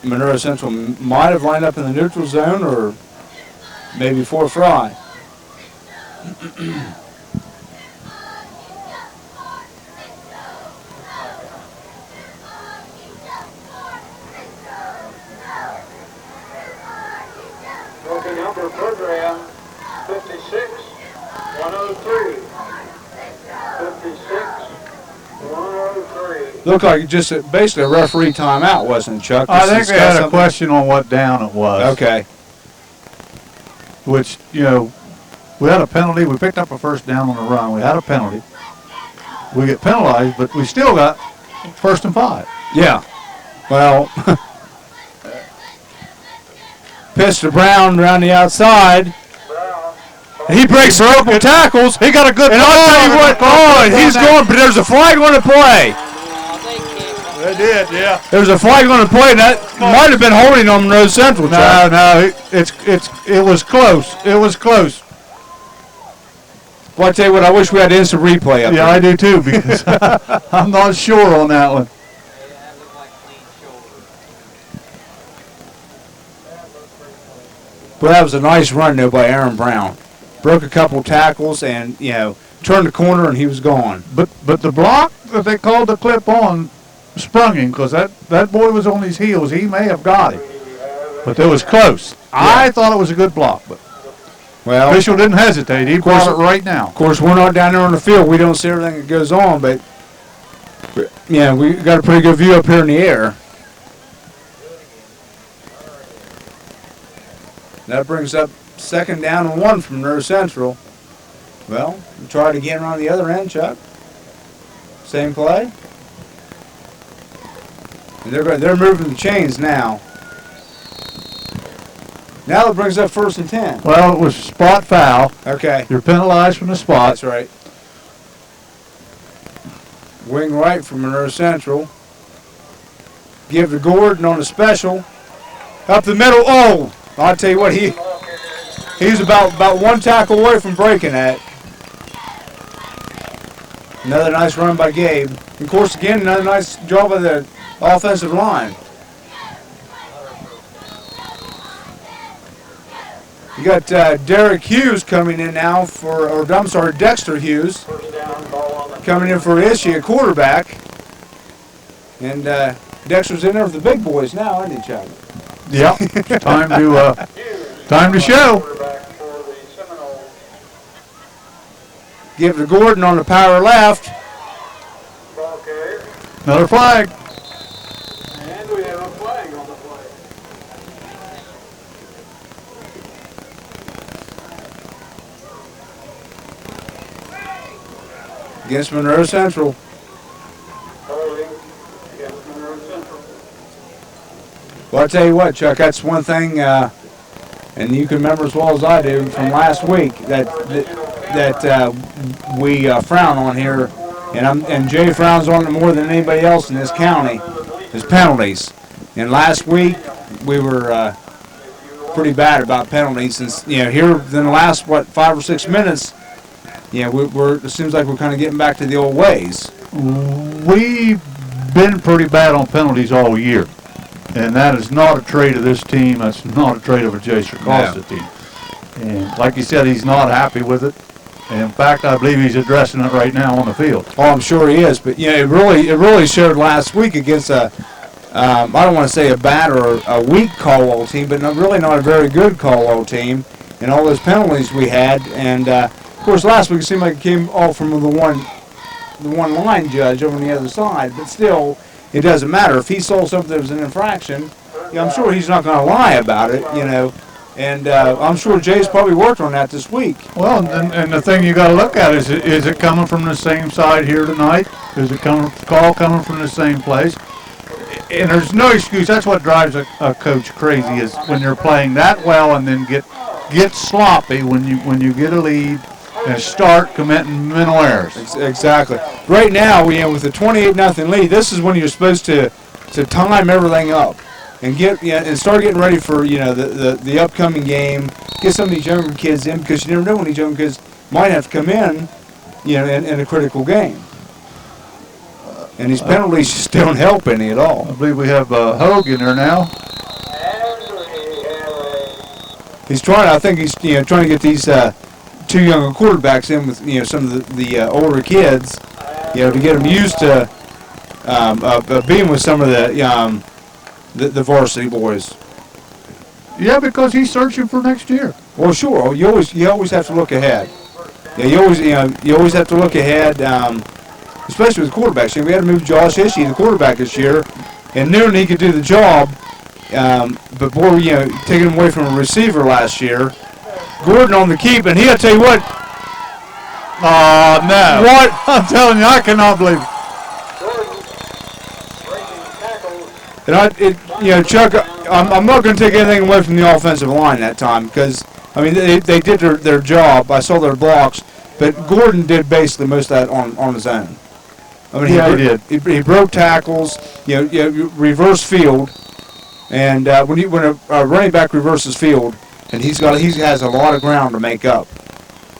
Monroe Central might have lined up in the neutral zone, or maybe for Frye. Rookie number program 56, 103. 56, 103. Looked like just basically a referee timeout, wasn't it, Chuck? I Just think they discuss had a something? question on what down it was. Okay. Which, you know, we had a penalty. We picked up a first down on the run. We had a penalty. We get penalized, but we still got 1st and 5. Yeah. Well, pitch to Brown around the outside. He breaks a couple tackles. He got a good And I'll tell you what, he's going, but there's a flag on the play. They did, yeah. There's a flag on the play. That might have been holding on Monroe Central. Chuck. No, it was close. It was close. Well, I tell you what, I wish we had instant replay up Yeah, there. I do too, because I'm not sure on that one. But that was a nice run, though, by Aaron Brown. Broke a couple tackles and, turned the corner and he was gone. But the block that they called the clip on sprung him, because that boy was on his heels. He may have got him, but it was close. I thought it was a good block, but Well, official didn't hesitate. He brought it right now. of course, we're not down there on the field. We don't see everything that goes on, but yeah, we got a pretty good view up here in the air. That brings up 2nd down and 1 from Monroe Central. Well, we'll try it again around the other end, Chuck. Same play. And they're moving the chains now. Now it brings up 1st and 10. Well, it was a spot foul. Okay, You're penalized from the spot. that's right. Wing right from Monroe Central. Give to Gordon on a special. Up the middle. Oh, I'll tell you what, he's about one tackle away from breaking that. Another nice run by Gabe. Of course, again, another nice job by the offensive line. You got Derek Hughes coming in now Dexter Hughes First down, ball on the coming in for Ishii, a quarterback. And Dexter's in there with the big boys now, isn't he, Chuck? Yep. It's time to show. quarterback for the Seminoles. Give to Gordon on the power left. Ball carrier. Another flag. And we have a flag on the play. Against Monroe Central. Holding against Monroe Central. Well, I tell you what, Chuck, that's one thing, and you can remember as well as I do from last week that we frown on here, and Jay frowns on it more than anybody else in this county, is penalties. And last week we were pretty bad about penalties, and here in the last 5 or 6 minutes, it seems like we're kind of getting back to the old ways. We've been pretty bad on penalties all year. And that is not a trait of this team. That's not a trait of a Jay Costa team. And like you said, he's not happy with it. And in fact, I believe he's addressing it right now on the field. Oh, I'm sure he is. But it really showed last week against I don't want to say a bad or a weak Caldwell team, but really not a very good Caldwell team. And all those penalties we had, and of course last week it seemed like it came all from the one line judge over on the other side. But still, it doesn't matter if he saw something that was an infraction. I'm sure he's not going to lie about it, And I'm sure Jay's probably worked on that this week. Well, and the thing you got to look at is it coming from the same side here tonight? Is it call coming from the same place? And there's no excuse. That's what drives a coach crazy, is when you're playing that well and then get sloppy when you get a lead and start committing mental errors. Exactly. Right now, with a 28-0 lead, this is when you're supposed to time everything up and and start getting ready for the upcoming game. Get some of these younger kids in, because you never know when these younger kids might have to come in, in a critical game. And these penalties just don't help any at all. I believe we have Hogue in there now. He's trying. I think he's trying to get these two younger quarterbacks in with some of the older kids, to get them used to being with some of the varsity boys. Yeah, because he's searching for next year. Well, sure. You always have to look ahead. Yeah, you always have to look ahead, especially with quarterbacks. We had to move Josh Ishii, the quarterback this year, and knew he could do the job. But boy, taking him away from a receiver last year. Gordon on the keep, and he'll tell you what. Oh, no. What? I'm telling you, I cannot believe it. And Chuck, I'm not going to take anything away from the offensive line that time because, they did their job. I saw their blocks, but Gordon did basically most of that on his own. He did. He broke tackles, reverse field, and when a running back reverses field, and he has a lot of ground to make up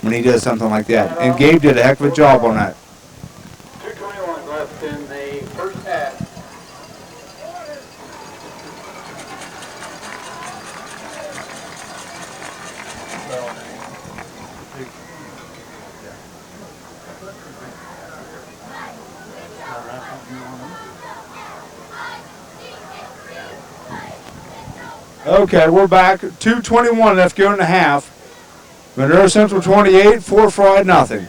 when he does something like that. And Gabe did a heck of a job on that. 2:21 left in the first half. Okay, we're back. 2:21 left, go in the half. Monroe Central 28, Frye nothing.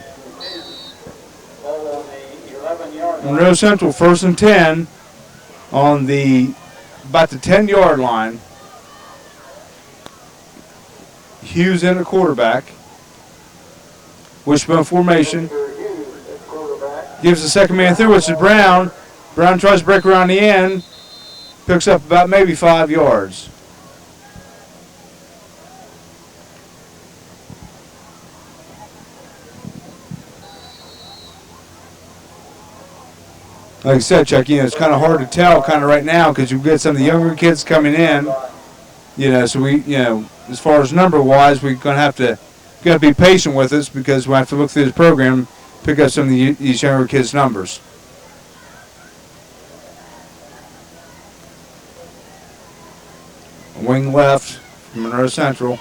Ball on the 11-yard line. Monroe Central 1st and 10 on about the 10-yard line. Hughes in at quarterback. Wishbone formation. Gives the second man through, which is Brown. Brown tries to break around the end. Picks up about maybe 5 yards. Like I said, Chuck, it's kind of hard to tell kind of right now because you've got some of the younger kids coming in, so we, as far as number-wise, we're going to have to be patient with us because we have to look through this program, pick up some of these younger kids' numbers. Wing left, Monroe Central.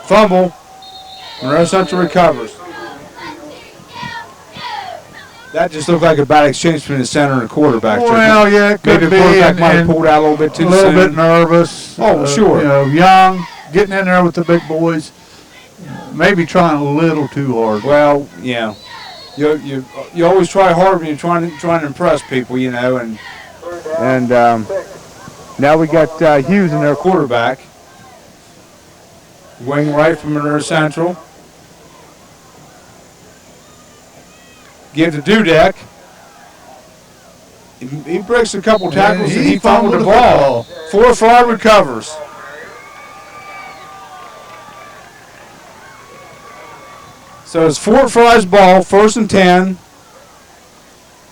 Fumble, Monroe Central recovers. That just looked like a bad exchange between the center and the quarterback. Well, yeah, it could maybe be. The quarterback might have pulled out a little bit too soon. A little bit nervous. Oh, sure. Young, getting in there with the big boys. Maybe trying a little too hard. Well, you always try hard when you're trying to impress people, and now we got Hughes in their quarterback. Wing right from Monroe Central. Give to Dudek. He breaks a couple tackles and he fumbled the ball. Frye recovers. So it's Frye's ball, 1st and 10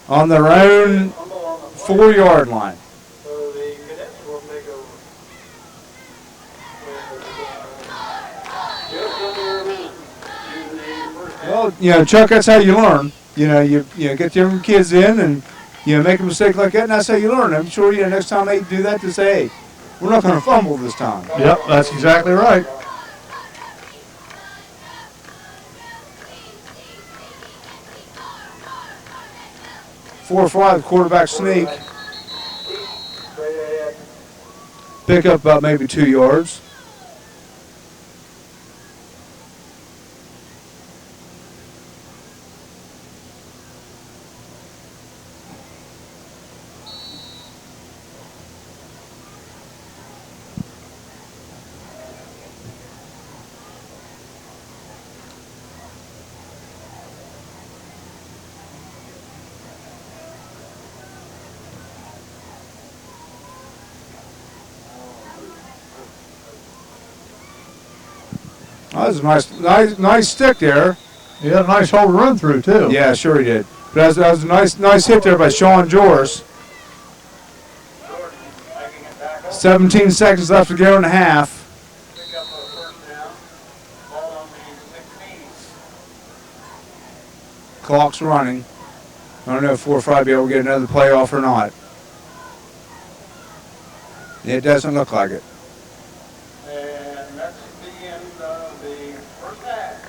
on their own 4-yard line. Well, Chuck, that's how you learn. You get your kids in and make a mistake like that, and that's how you learn. I'm sure next time they do that, to say, hey, we're not going to fumble this time. Yep, that's exactly right. Frye, the quarterback sneak. Pick up about maybe 2 yards. That was a nice stick there. He had a nice hole to run through, too. Yeah, sure he did. But that was a nice hit there by Sean Joris. 17 seconds left to go in the half. Clock's running. I don't know if Fort Frye will be able to get another playoff or not. It doesn't look like it. And that's the end of the first half.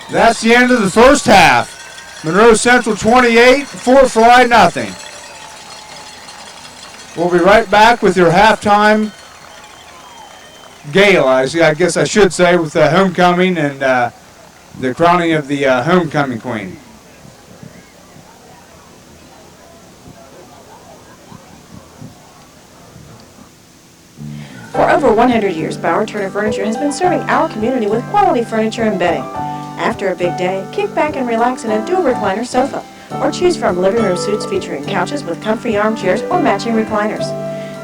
That's the end of the first half. Monroe Central 28, Fort Frye nothing. We'll be right back with your halftime gala, I guess I should say, with the homecoming and the crowning of the homecoming queen. For over 100 years, Bauer Turner Furniture has been serving our community with quality furniture and bedding. After a big day, kick back and relax in a dual recliner sofa, or choose from living room suites featuring couches with comfy armchairs or matching recliners.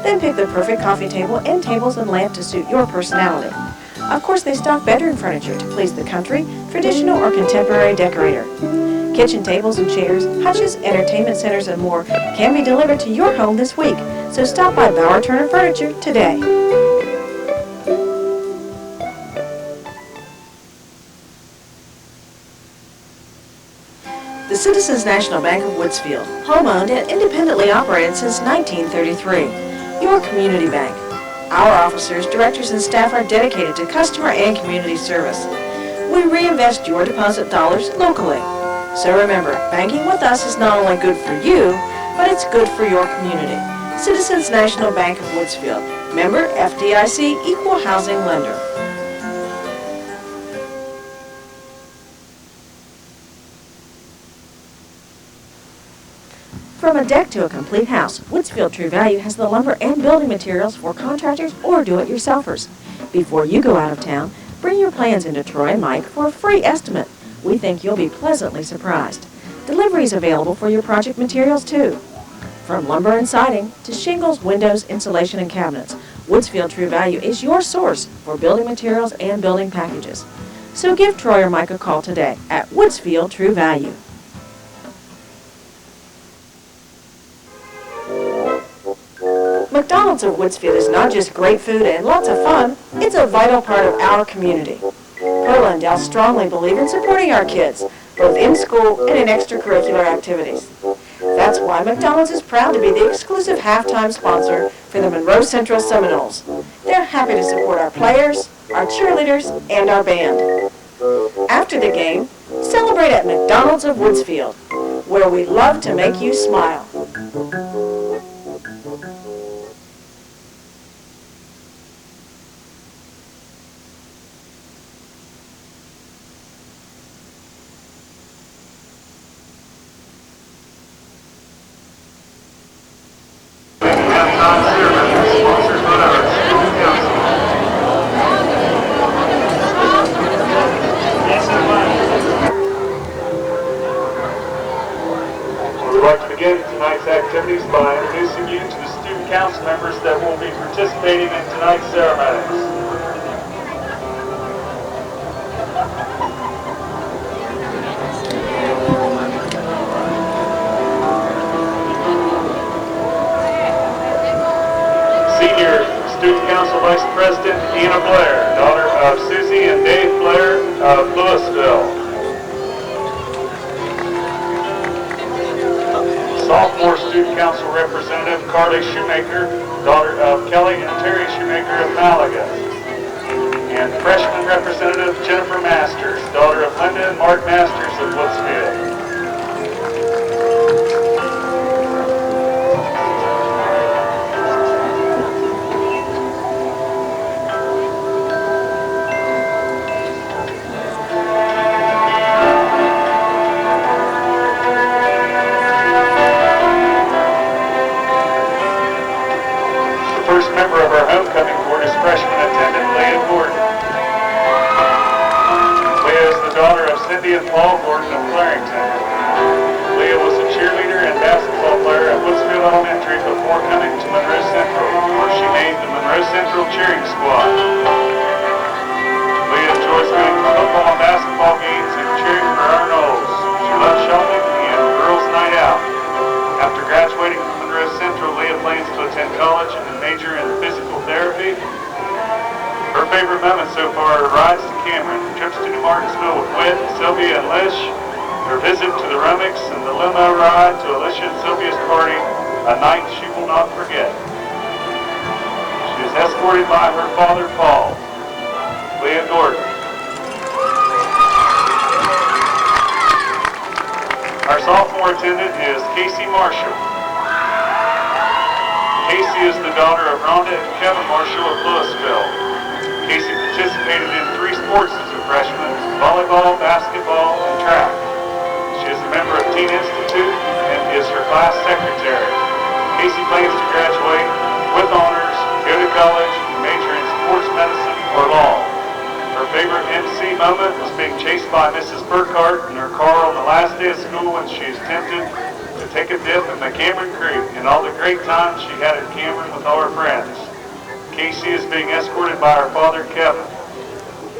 Then pick the perfect coffee table and tables and lamp to suit your personality. Of course, they stock bedroom furniture to please the country, traditional, or contemporary decorator. Kitchen tables and chairs, hutches, entertainment centers, and more can be delivered to your home this week. So stop by Bauer Turner Furniture today. The Citizens National Bank of Woodsfield, home-owned and independently operated since 1933. Your community bank. Our officers, directors, and staff are dedicated to customer and community service. We reinvest your deposit dollars locally. So remember, banking with us is not only good for you, but it's good for your community. Citizens National Bank of Woodsfield. Member FDIC Equal Housing Lender. From a deck to a complete house, Woodsfield True Value has the lumber and building materials for contractors or do-it-yourselfers. Before you go out of town, bring your plans into Troy and Mike for a free estimate. We think you'll be pleasantly surprised. Delivery is available for your project materials too. From lumber and siding to shingles, windows, insulation, and cabinets, Woodsfield True Value is your source for building materials and building packages. So give Troy or Mike a call today at Woodsfield True Value. McDonald's of Woodsfield is not just great food and lots of fun, it's a vital part of our community. Perla and Dell strongly believe in supporting our kids, both in school and in extracurricular activities. That's why McDonald's is proud to be the exclusive halftime sponsor for the Monroe Central Seminoles. They're happy to support our players, our cheerleaders, and our band. After the game, celebrate at McDonald's of Woodsfield, where we love to make you smile. Activities by introducing you to the student council members that will be participating in tonight's ceremonies. Senior Student Council Vice President Anna Blair, daughter of Susie and Dave Blair of Louisville. Sophomore Student Council Representative Carly Shoemaker, daughter of Kelly and Terry Shoemaker of Malaga. And Freshman Representative Jennifer Masters, daughter of Linda and Mark Masters of Woodsfield. Member of our homecoming board is freshman attendant Leah Gordon. Leah is the daughter of Cindy and Paul Gordon of Clarington. Leah was a cheerleader and basketball player at Woodsfield Elementary before coming to Monroe Central, where she made the Monroe Central cheering squad. Leah enjoys going to football and basketball games and cheering for our Knowles. She loves shopping and girls' night out. After graduating from Monroe Central, Leah plans to attend college and major in physical therapy. Her favorite moments so far are rides to Cameron, trips to New Martinsville with Whit, Sylvia, and Lish, Her visit to the Rummicks and the limo ride to Alicia and Sylvia's party, a night she will not forget. She is escorted by her father, Paul. Leah Gordon. Our sophomore attendant is Casey Marshall. Casey is the daughter of Rhonda and Kevin Marshall of Louisville. Casey participated in 3 sports as a freshman: volleyball, basketball, and track. She is a member of Teen Institute and is her class secretary. Casey plans to graduate with honors, go to college, and major in sports medicine or law. Her favorite MC moment was being chased by Mrs. Burkhart in her car on the last day of school when she is tempted to take a dip in the Cameron Creek and all the great times she had at Cameron with all her friends. Casey is being escorted by her father, Kevin.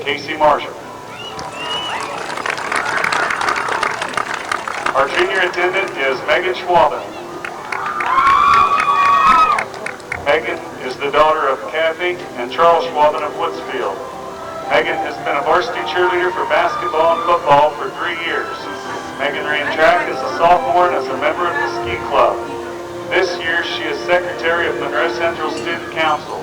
Casey Marshall. Our junior attendant is Megan Schwaben. Megan is the daughter of Kathy and Charles Schwaben of Woodsfield. Megan has been a varsity cheerleader for basketball and football for 3 years. Megan ran track as a sophomore and as a member of the ski club. This year she is secretary of Monroe Central Student Council.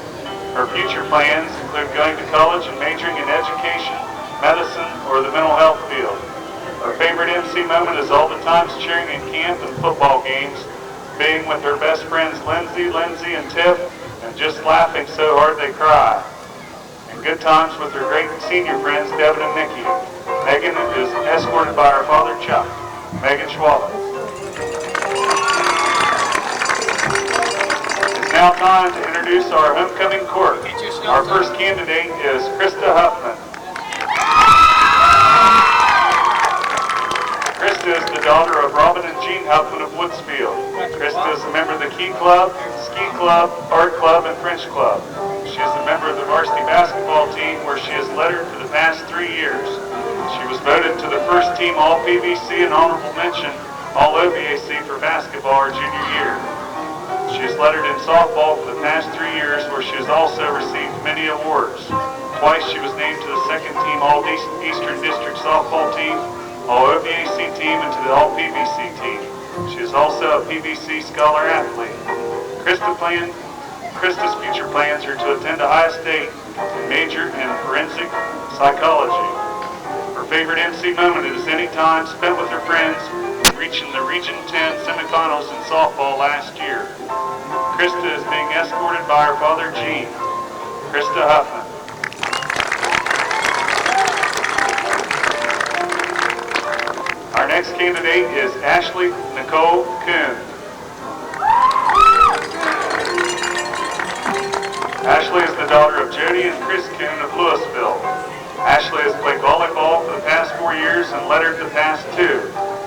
Her future plans include going to college and majoring in education, medicine, or the mental health field. Her favorite MC moment is all the times cheering in camp and football games, being with her best friends Lindsay, and Tiff, and just laughing so hard they cry. Good times with her great senior friends, Devin and Nikki. Megan is escorted by her father, Chuck. Megan Schwaben. It's now time to introduce our homecoming court. Our first candidate is Krista Huffman. Krista is the daughter of Robin and Jean Huffman of Woodsfield. Krista is a member of the Key Club, Ski Club, Art Club, and French Club. She is a member of the varsity basketball team where she has lettered for the past 3 years. She was voted to the first team All-PVC and honorable mention All-OVAC for basketball her junior year. She has lettered in softball for the past 3 years where she has also received many awards. Twice she was named to the second team All-Eastern District softball team, All-OVAC team, and to the All-PVC team. She is also a PVC scholar athlete. Krista's future plans are to attend Ohio State and major in forensic psychology. Her favorite MC moment is any time spent with her friends reaching the Region 10 semifinals in softball last year. Krista is being escorted by her father, Gene. Krista Huffman. Our next candidate is Ashley Nicole Kuhn. Ashley is the daughter of Jody and Chris Kuhn of Louisville. Ashley has played volleyball for the past 4 years and lettered the past 2.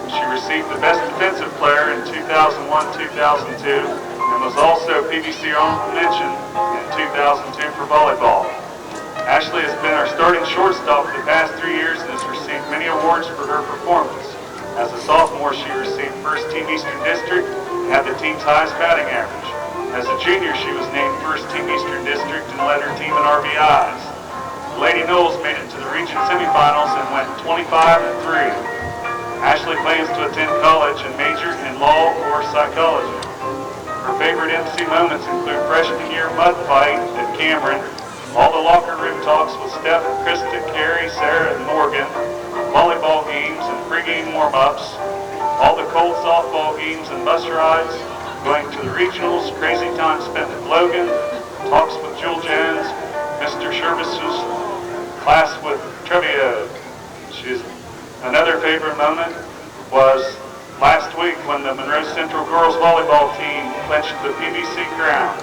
She received the Best Defensive Player in 2001-2002 and was also PVC Honorable Mention in 2002 for volleyball. Ashley has been our starting shortstop for the past 3 years and has received many awards for her performance. As a sophomore, she received First Team Eastern District and had the team's highest batting average. As a junior, she was named First Team Eastern District and led her team in RBIs. The Lady Knowles made it to the region semifinals and went 25-3. Ashley plans to attend college and major in law or psychology. Her favorite MC moments include freshman year mud fight at Cameron, all the locker room talks with Steph, Krista, Carrie, Sarah, and Morgan, volleyball games and pregame warm-ups, all the cold softball games and bus rides, going to the regionals, crazy time spent at Logan, talks with Jewel Jones, Mr. Shervis's class with Trevio. Another favorite moment was last week when the Monroe Central girls volleyball team clinched the PVC crown.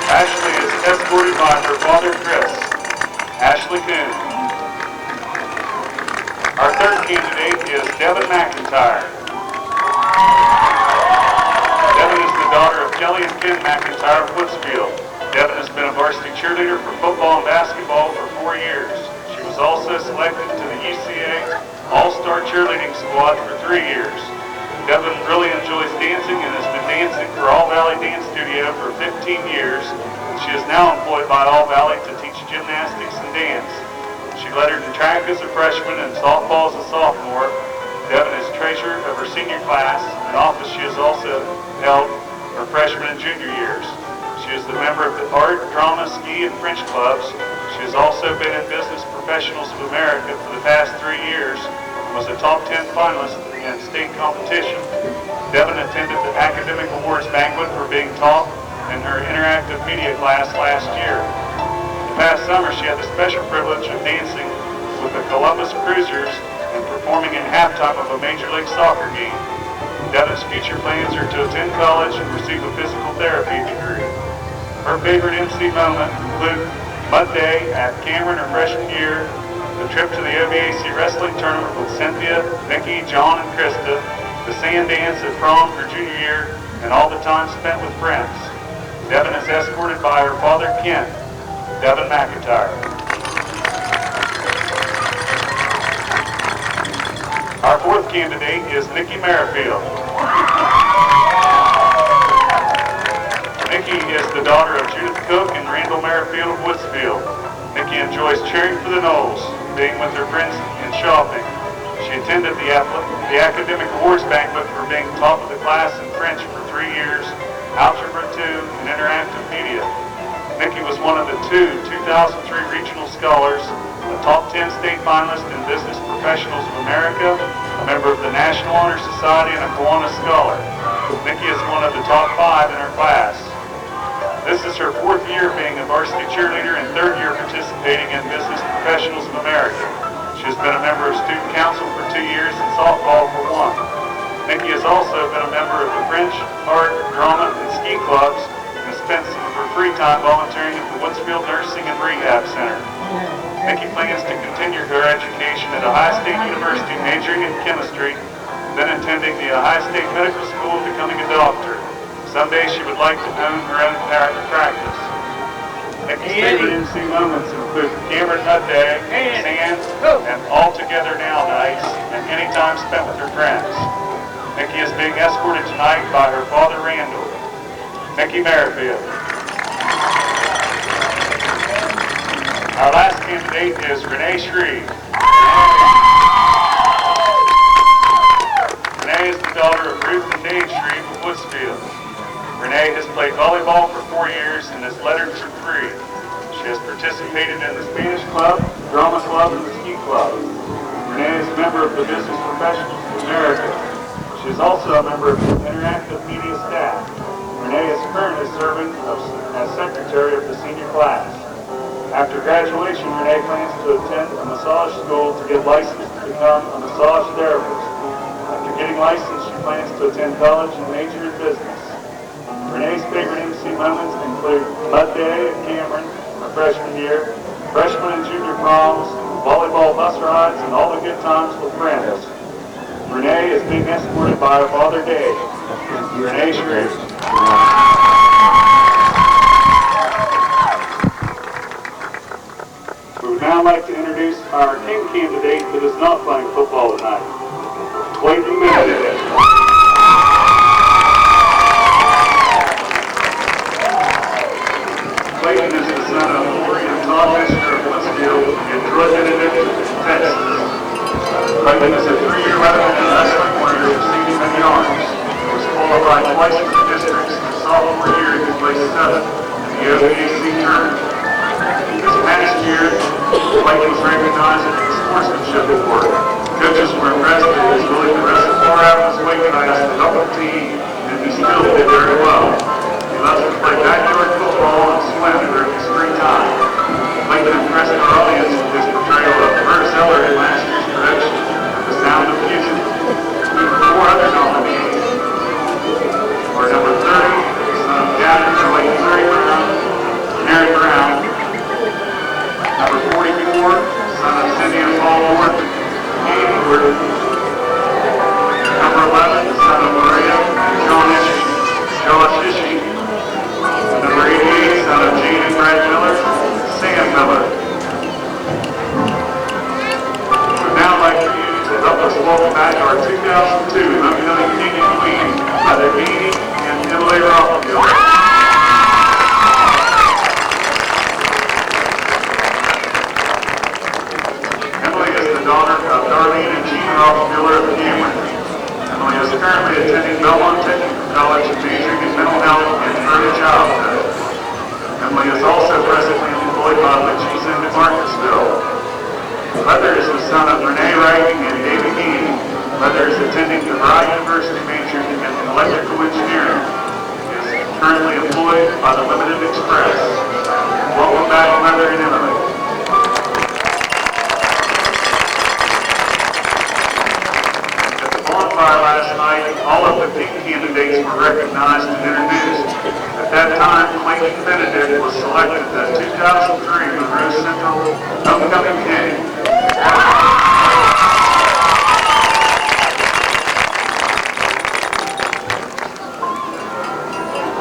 Ashley is escorted by her father, Chris. Ashley Kuhn. Our third candidate is Devin McIntyre. Devin is the daughter of Kelly and Ken McIntyre of Woodsfield. Devin has been a varsity cheerleader for football and basketball for 4 years. She was also selected to the UCA All-Star Cheerleading Squad for 3 years. Devin really enjoys dancing and has been dancing for All Valley Dance Studio for 15 years. She is now employed by All Valley to teach gymnastics and dance. She lettered in track as a freshman and softball as a sophomore. Devin is treasurer of her senior class, an office she has also held her freshman and junior years. She is the member of the art, drama, ski, and French clubs. She has also been in Business Professionals of America for the past 3 years and was a top 10 finalist in state competition. Devin attended the academic awards banquet for being taught in her interactive media class last year. The past summer, she had the special privilege of dancing with the Columbus Cruisers and performing in halftime of a Major League Soccer game. Devin's future plans are to attend college and receive a physical therapy degree. Her favorite MC moment include Mud Day at Cameron her freshman year, the trip to the OVAC wrestling tournament with Cynthia, Nikki, John, and Krista, the sand dance at prom her junior year, and all the time spent with friends. Devin is escorted by her father, Kent. Devin McIntyre. Our fourth candidate is Nikki Merrifield. Nikki is the daughter of Judith Cook and Randall Merrifield of Woodsfield. Nikki enjoys cheering for the Knowles, being with her friends and shopping. She attended the academic awards banquet for being top of the class in French for 3 years, Algebra 2, and Interactive Media. Nikki was one of the 2003 regional scholars, a top 10 state finalist in Business Professionals of America, a member of the National Honor Society, and a Kiwanis Scholar. Nikki is one of the top 5 in her class. This is her 4th year being a varsity cheerleader and 3rd year participating in Business Professionals of America. She has been a member of Student Council for 2 years and softball for 1. Nikki has also been a member of the French, art, drama, and ski clubs and spent some of her free time volunteering at the Woodsfield Nursing and Rehab Center. Nikki plans to continue her education at Ohio State University, majoring in chemistry, then attending the Ohio State Medical School and becoming a doctor. Someday she would like to own her own practice. Nikki's favorite MC moments include Cameron Nut Day, Sand, and All Together Now nights, and any time spent with her friends. Nikki is being escorted tonight by her father, Randall. Nikki Merrifield. Our last candidate is Renee Frye. Renee is the daughter of Ruth and Dave Frye of Woodsfield. Renee has played volleyball for 4 years and is lettered for 3. She has participated in the Spanish Club, Drama Club, and the Ski Club. Renee is a member of the Business Professionals of America. She is also a member of the Interactive Media staff. Renee is currently serving as secretary of the senior class. After graduation, Renee plans to attend a massage school to get licensed to become a massage therapist. After getting licensed, she plans to attend college and major in business. Renee's favorite MC moments include Mud Day at Cameron, her freshman year, freshman and junior proms, volleyball bus rides, and all the good times with friends. Renee is being escorted by her father, Dave. Renee Frye. We would now like to introduce our king candidate that is not playing football tonight, Clayton Benedict. Clayton is the son of Lori and Todd Misner of Woodsfield and Troy Benedict, Texas. Clayton is a 3-year veteran in wrestling warrior exceeding many arms. He was qualified twice for districts. His sophomore year, he placed 7th in the OVAC tournament. This past year, Clayton was recognized at the Sportsmanship Award. Coaches were impressed that he was willing to wrestle far out of his weight class to help the team, and he still did very well. He loves to play backyard football and swim during his free time. Clayton impressed our audience with his portrayal of Bert Zeller in last year's production of The Sound of Music. 4 other nominees are number 30, son of Captain Joey Brown, Aaron Brown, number 44, son of Cindy and Paul Ward, Andy Ward, number 11, son of Maria and John Ishii, Josh Ishii, and number also presently employed by Lynch's in Martinsville. Leather is the son of Renee Wright and David Heaney. Leather is attending the Frye University major in electrical engineering. He is currently employed by the Limited Express. Welcome back, Leather and Emily. At the bonfire last night, all of the pink candidates were recognized and introduced. At that time, Clayton Benedict was selected the 2003 Monroe Central Homecoming King.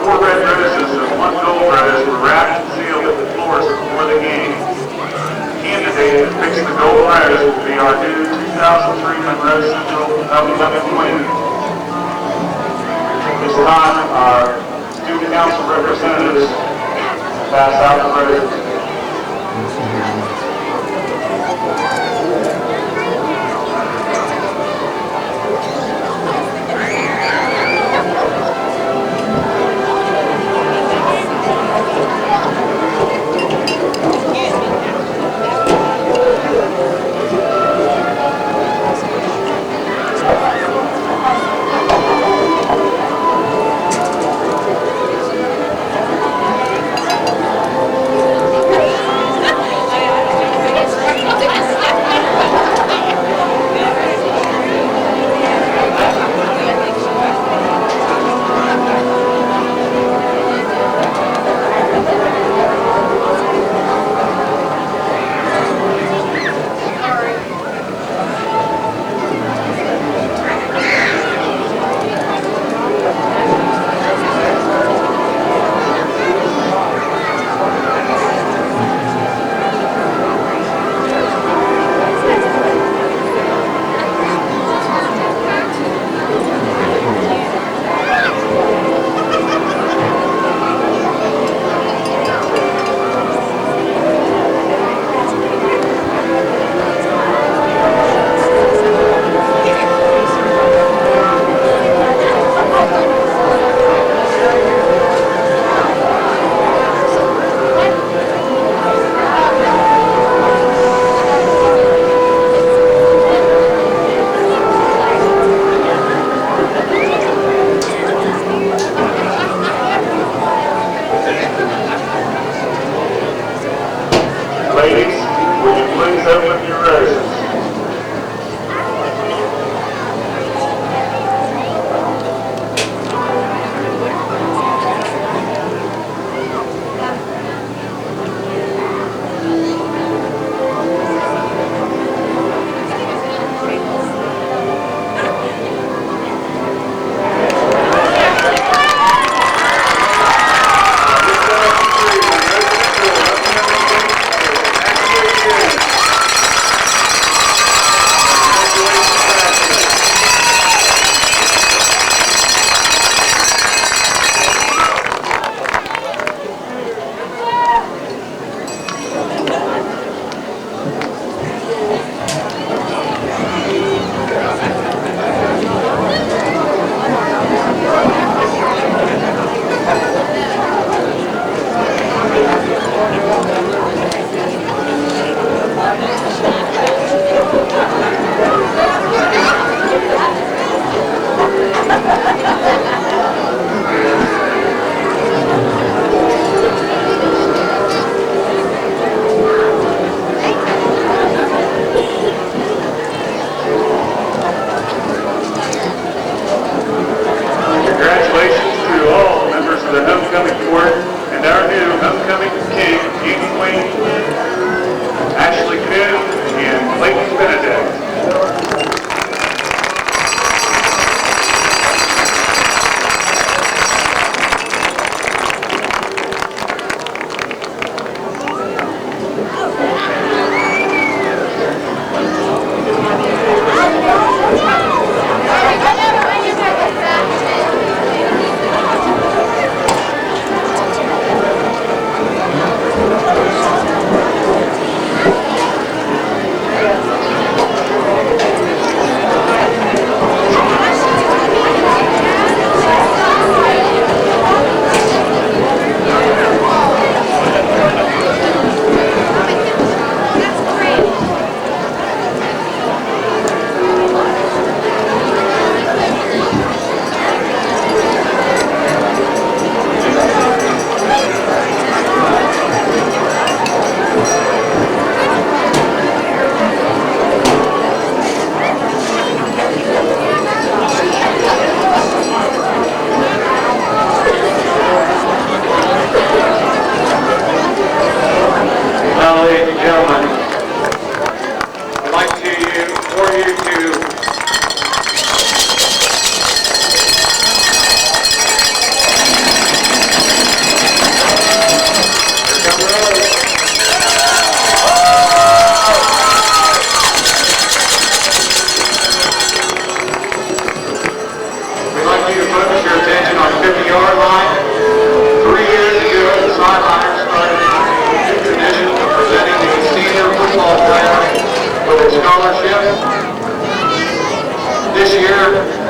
Four red roses and one gold rose were wrapped and sealed at the floors before the game. The candidate that picks the gold rose will be our new 2003 Monroe Central Homecoming Queen. At this time, our student council representatives pass out the roses. Ladies, would you please open your roses?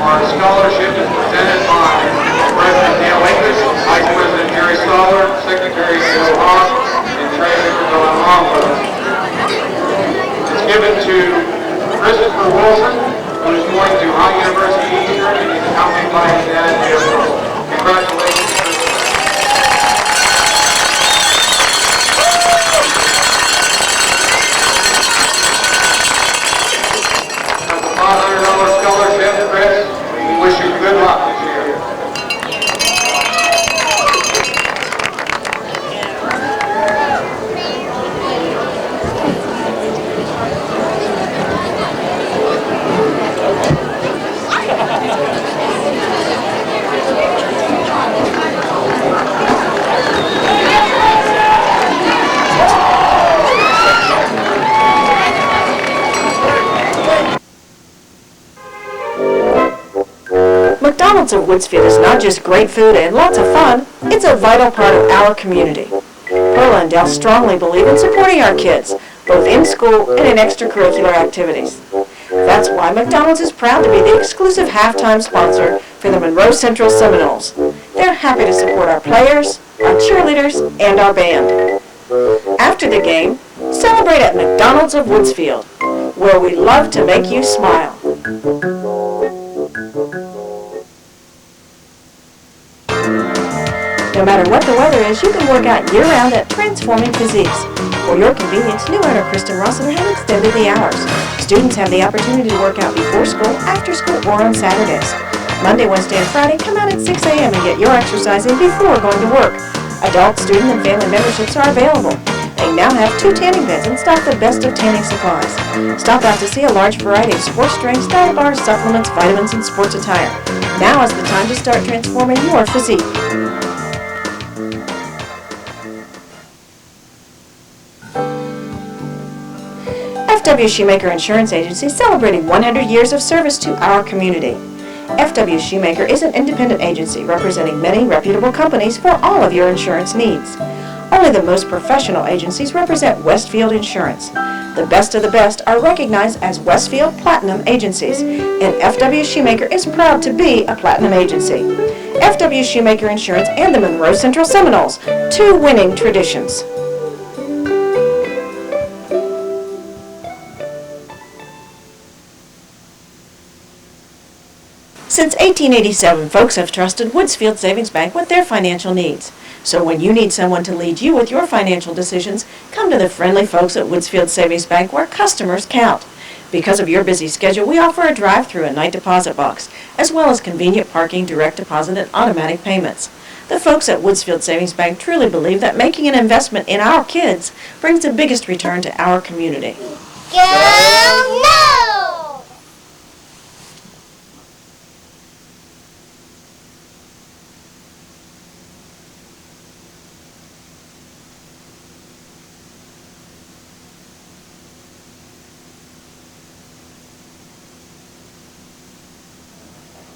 Our scholarship is presented by President Dale Akers, Vice President Jerry Stoller, Secretary Bill Hawk, and Treasurer Don Monroe. It's given to Christopher Wilson, who is going to High University Eastern, and he's accompanied by his dad, Jim Wilson. Congratulations, Christopher. As a $500 scholarship, Chris, we wish you good luck this year. McDonald's of Woodsfield is not just great food and lots of fun, it's a vital part of our community. Perla and Dell strongly believe in supporting our kids, both in school and in extracurricular activities. That's why McDonald's is proud to be the exclusive halftime sponsor for the Monroe Central Seminoles. They're happy to support our players, our cheerleaders, and our band. After the game, celebrate at McDonald's of Woodsfield, where we love to make you smile. No matter what the weather is, you can work out year-round at Transforming Physiques. For your convenience, new owner Kristen Rossiter has extended the hours. Students have the opportunity to work out before school, after school, or on Saturdays. Monday, Wednesday, and Friday, come out at 6 a.m. and get your exercise in before going to work. Adult, student, and family memberships are available. They now have 2 tanning beds and stock the best of tanning supplies. Stop out to see a large variety of sports drinks, diet bars, supplements, vitamins, and sports attire. Now is the time to start transforming your physique. FW Shoemaker Insurance Agency celebrating 100 years of service to our community. FW Shoemaker is an independent agency representing many reputable companies for all of your insurance needs. Only the most professional agencies represent Westfield Insurance. The best of the best are recognized as Westfield Platinum agencies, and FW Shoemaker is proud to be a Platinum agency. FW Shoemaker Insurance and the Monroe Central Seminoles, 2 winning traditions. Since 1887, folks have trusted Woodsfield Savings Bank with their financial needs. So when you need someone to lead you with your financial decisions, come to the friendly folks at Woodsfield Savings Bank where customers count. Because of your busy schedule, we offer a drive-through and night deposit box, as well as convenient parking, direct deposit, and automatic payments. The folks at Woodsfield Savings Bank truly believe that making an investment in our kids brings the biggest return to our community. Go no!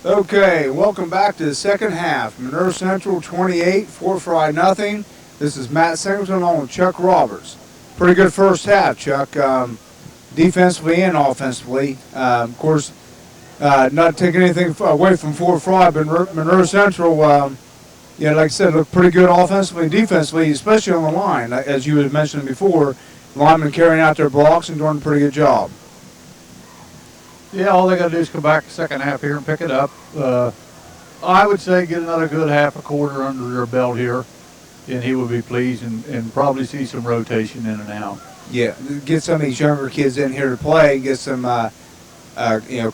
Okay, welcome back to the second half. Monroe Central 28, Frye nothing. This is Matt Singleton along with Chuck Roberts. Pretty good first half, Chuck, defensively and offensively. Of course, not taking anything away from Frye, but Monroe Central, like I said, looked pretty good offensively and defensively, especially on the line. As you had mentioned before, linemen carrying out their blocks and doing a pretty good job. Yeah, all they got to do is come back the second half here and pick it up. I would say get another good half a quarter under their belt here, and he would be pleased and probably see some rotation in and out. Yeah, get some of these younger kids in here to play, get some, a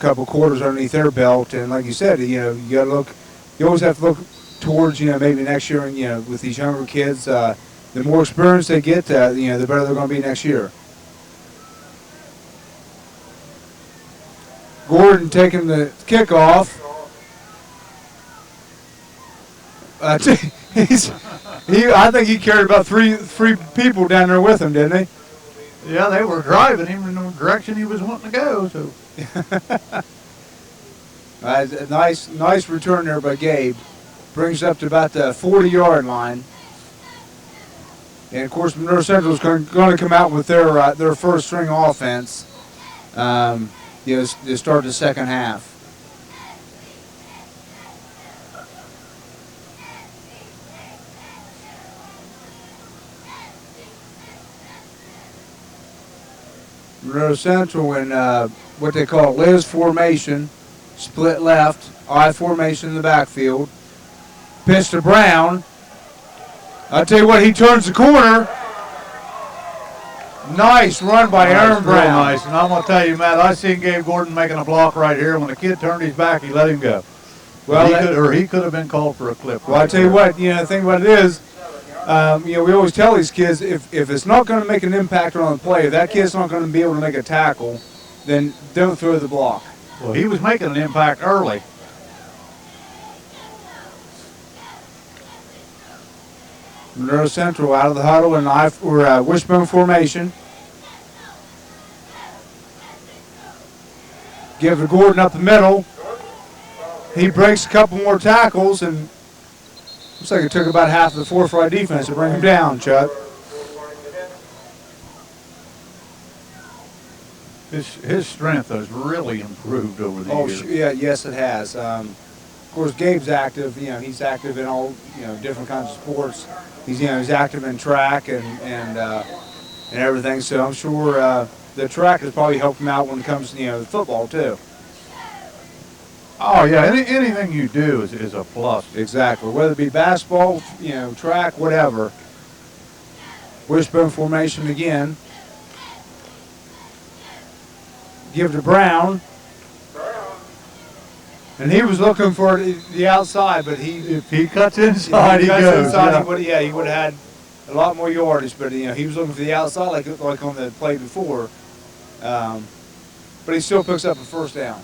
couple quarters underneath their belt, and like you said, you got to look. You always have to look towards, maybe next year, with these younger kids. The more experience they get, the better they're going to be next year. Gordon taking the kickoff. I think he carried about three people down there with him, didn't he? Yeah, they were driving him in the direction he was wanting to go. So, nice return there by Gabe. Brings up to about the 40-yard line. And of course, Monroe Central is going to come out with their first string offense. To start the second half. Monroe Central in what they call Liz formation, split left, I formation in the backfield. Pitch to Brown. I'll tell you what, he turns the corner. Nice run by Aaron Real Brown. nice. And I'm going to tell you, Matt, I seen Gabe Gordon making a block right here. When the kid turned his back, he let him go. Well, he could have been called for a clip. Well, I tell you what, the thing about it is, we always tell these kids, if it's not going to make an impact on the play, if that kid's not going to be able to make a tackle, then don't throw the block. Well, he was making an impact early. Monroe Central out of the huddle in wishbone formation. Give to Gordon up the middle. He breaks a couple more tackles, and looks like it took about half of the Frye defense to bring him down, Chuck. His strength has really improved over the years. Yes, it has. Of course, Gabe's active. He's active in all different kinds of sports. He's active in track and everything. So I'm sure the track has probably helped him out when it comes to football too. Oh yeah, anything you do is a plus. Exactly. Whether it be basketball, track, whatever. Wishbone formation again. Give to Brown. And he was looking for the outside, but if he cuts inside, he goes. Inside, he would have had a lot more yardage. But he was looking for the outside, like on the play before. But he still picks up a first down.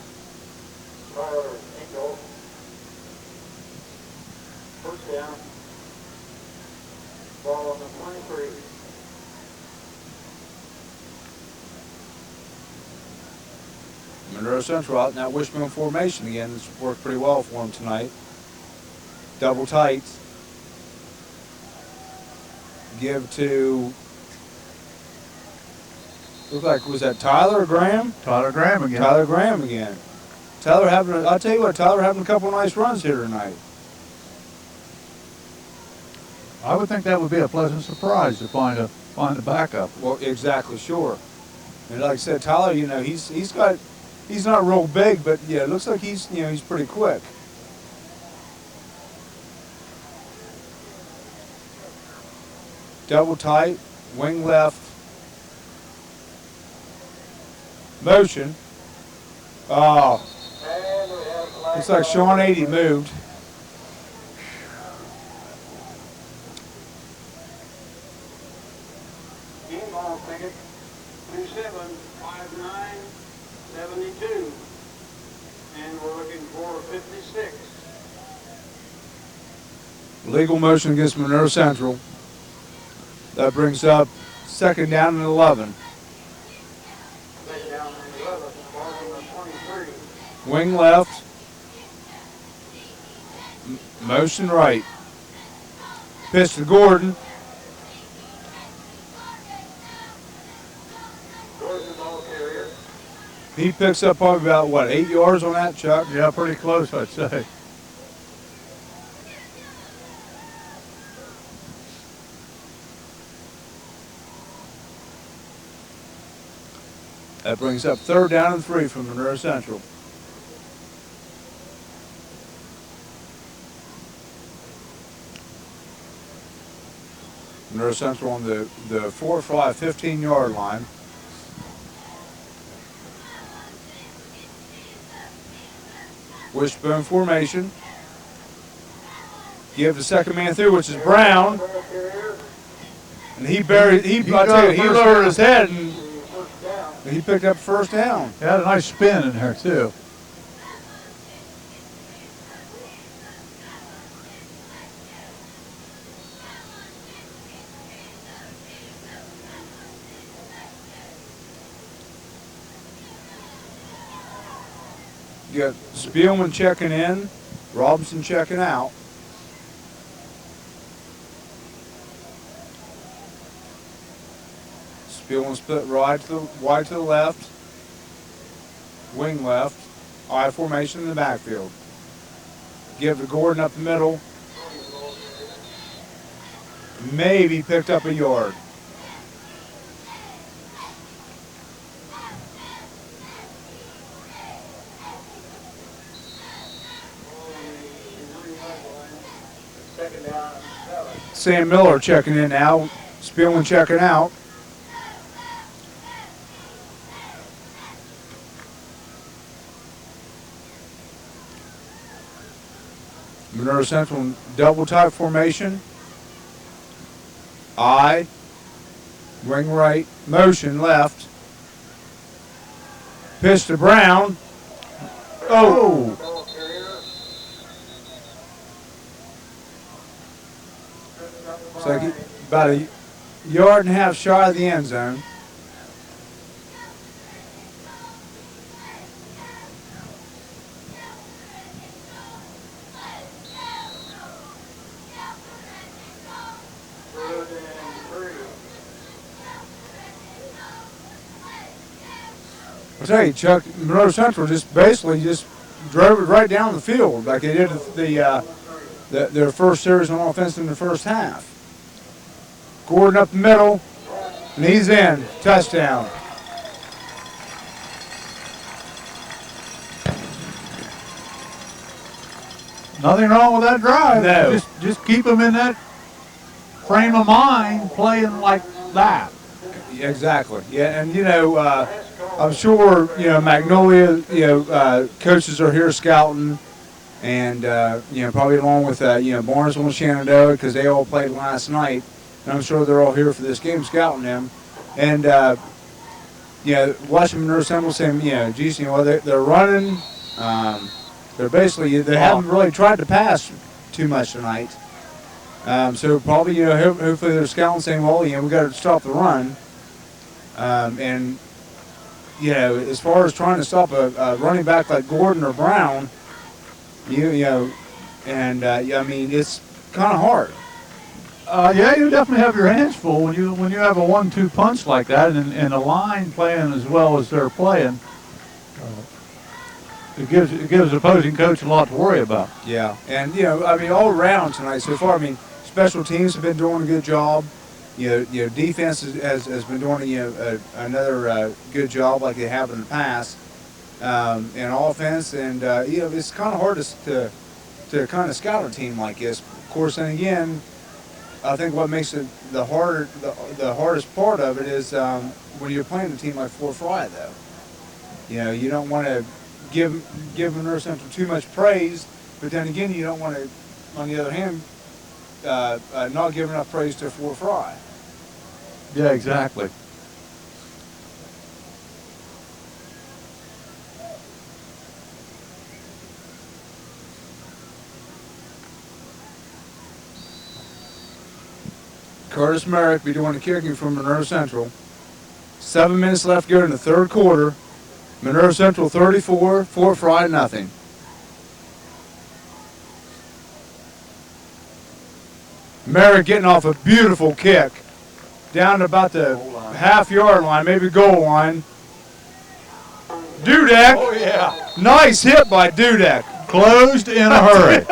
First down. Ball on the 23. Monroe Central out in that wishbone formation again. It's worked pretty well for him tonight. Double tights. Give to, looked like, was that Tyler or Graham? Tyler Graham again. Tyler Graham again. I'll tell you what, Tyler having a couple of nice runs here tonight. I would think that would be a pleasant surprise to find a backup. Well, exactly, sure. And like I said, Tyler, he's not real big, but it looks like he's pretty quick. Double tight, wing left, motion. Oh, looks like Sean 80 moved. Game ball ticket 275972, and we're looking for 56. Legal motion against Monroe Central. That brings up second down and 11. Second down and 11, ball on the 23. Wing left. Motion right. Pitch to Gordon. Gordon, the ball carrier. He picks up probably about, 8 yards on that, Chuck? Yeah, pretty close, I'd say. That brings up third down and 3 from Monroe Central. Monroe Central on the 4-5, 15-yard line. Wishbone formation. Give the second man through, which is Brown. And he lowered his head and he picked up first down. He had a nice spin in there, too. You got Spielman checking in, Robinson checking out. Spielman split wide to the left, wing left, I formation in the backfield. Give to Gordon up the middle. Maybe picked up a yard. Sam Miller checking in now. Spielman checking out. Monroe Central double type formation. I, wing right, motion left. Pitch to Brown. Oh! It's like about a yard and a half shy of the end zone. I tell you, Chuck, Monroe Central just basically just drove it right down the field like they did their first series on offense in the first half. Gordon up the middle, and he's in. Touchdown. Nothing wrong with that drive. No. Just keep them in that frame of mind, playing like that. Exactly. Yeah, and I'm sure Magnolia, coaches are here scouting, and probably along with Barnesville and Shenandoah because they all played last night, and I'm sure they're all here for this game scouting them, and watching Monroe Central saying, geez, they're running, they haven't really tried to pass too much tonight, so probably hopefully they're scouting saying, well, we got to stop the run. And as far as trying to stop a running back like Gordon or Brown, I mean, it's kind of hard. You definitely have your hands full when you have a 1-2 punch like that, and a line playing as well as they're playing. It gives the opposing coach a lot to worry about. Yeah, and all around tonight so far. I mean, special teams have been doing a good job. Defense has been doing another good job like they have in the past, and offense, and it's kind of hard to kind of scout a team like this. Of course, and again, I think what makes it the hardest part of it is when you're playing a team like Frye, though. You don't want to give Monroe Central too much praise, but then again, you don't want to, on the other hand, not give enough praise to Frye. Yeah, exactly. Curtis Merrick be doing the kicking from Monroe Central. 7 minutes left to go in the third quarter. Monroe Central 34, Fort Frye nothing. Merrick getting off a beautiful kick down to about the half-yard line, maybe goal line. Dudek. Oh, yeah. Nice hit by Dudek. Closed in a hurry.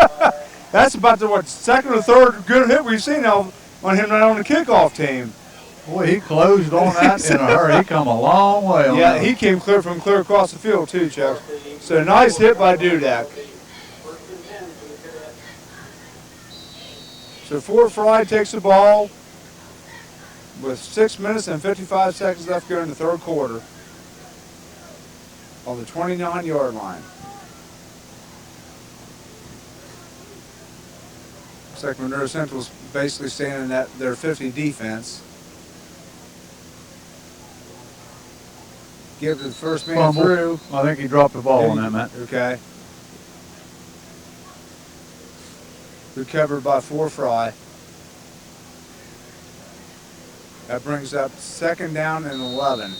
That's about the second or third good hit we've seen on him on the kickoff team. Boy, he closed on that in a hurry. He come a long way on Yeah, that. he came clear across the field too, Chuck. So nice hit by Dudek. So Fort Frye takes the ball with 6 minutes and 55 seconds left to go in the third quarter on the 29-yard line. Looks like Monroe Central's basically staying in their 50 defense. Give the first man Fumble. through. I think he dropped the ball on that, Matt. Okay. Recovered by Fort Frye. That brings up second down and 11.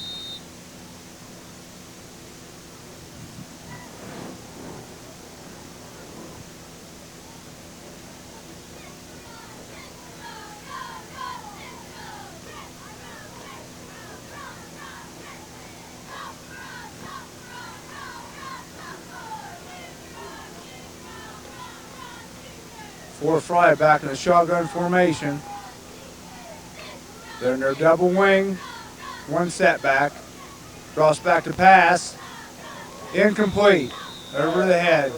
Fort Frye back in the shotgun formation. They're in their double wing. One setback. Drops back to pass. Incomplete. Over the head.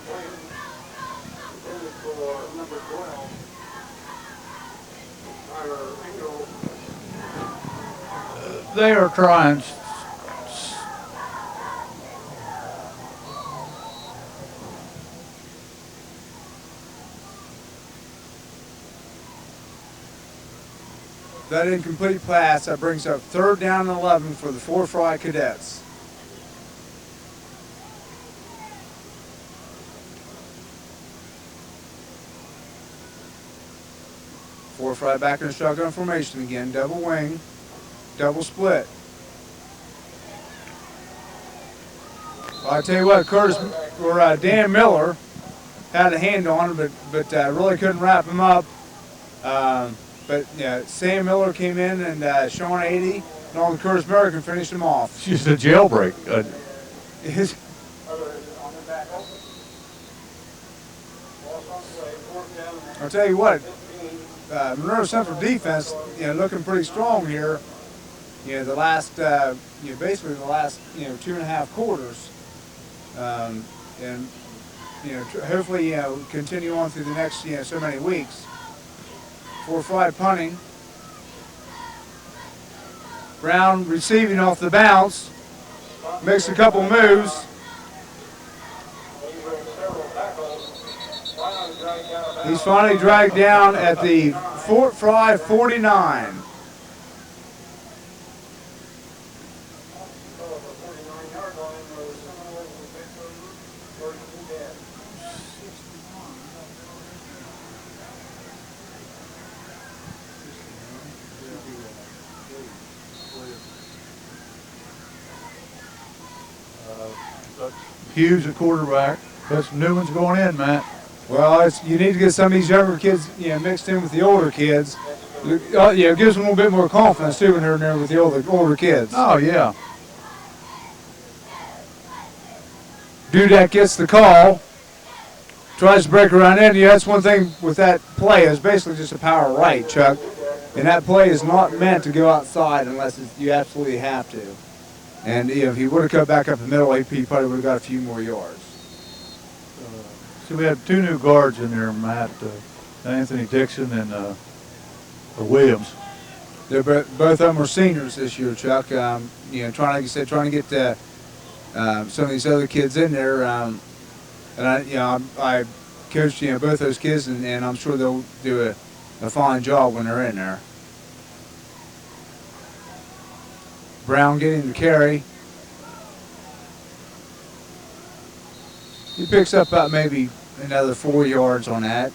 They are trying. That incomplete pass, that brings up 3rd down and 11 for the Fort Frye Cadets. Fort Frye back in the shotgun formation again, double wing, double split. Well, I tell you what, Dan Miller had a hand on him, but really couldn't wrap him up. But yeah, Sam Miller came in and Sean 80 and all the Curtis American finished him off. She's a jailbreak. I'll tell you what, Monroe Central defense, looking pretty strong here. The last, basically the last, 2.5 quarters, and hopefully, continue on through the next, so many weeks. Fort Frye punting. Brown receiving off the bounce, makes a couple moves. He's finally dragged down at the Fort Frye 49. Hughes at quarterback. That's new ones going in, Matt. Well, you need to get some of these younger kids, mixed in with the older kids. It gives them a little bit more confidence too when they're in there with the older kids. Oh yeah. Dudek gets the call, tries to break around in. That's one thing with that play is basically just a power right, Chuck. And that play is not meant to go outside unless you absolutely have to. And if he would have cut back up the middle, he probably would have got a few more yards. So we have 2 new guards in there, Matt. Anthony Dixon and Williams. They're both of them are seniors this year, Chuck. Trying to get some of these other kids in there. And I coached both those kids, and I'm sure they'll do a fine job when they're in there. Brown getting the carry. He picks up about maybe another 4 yards on that.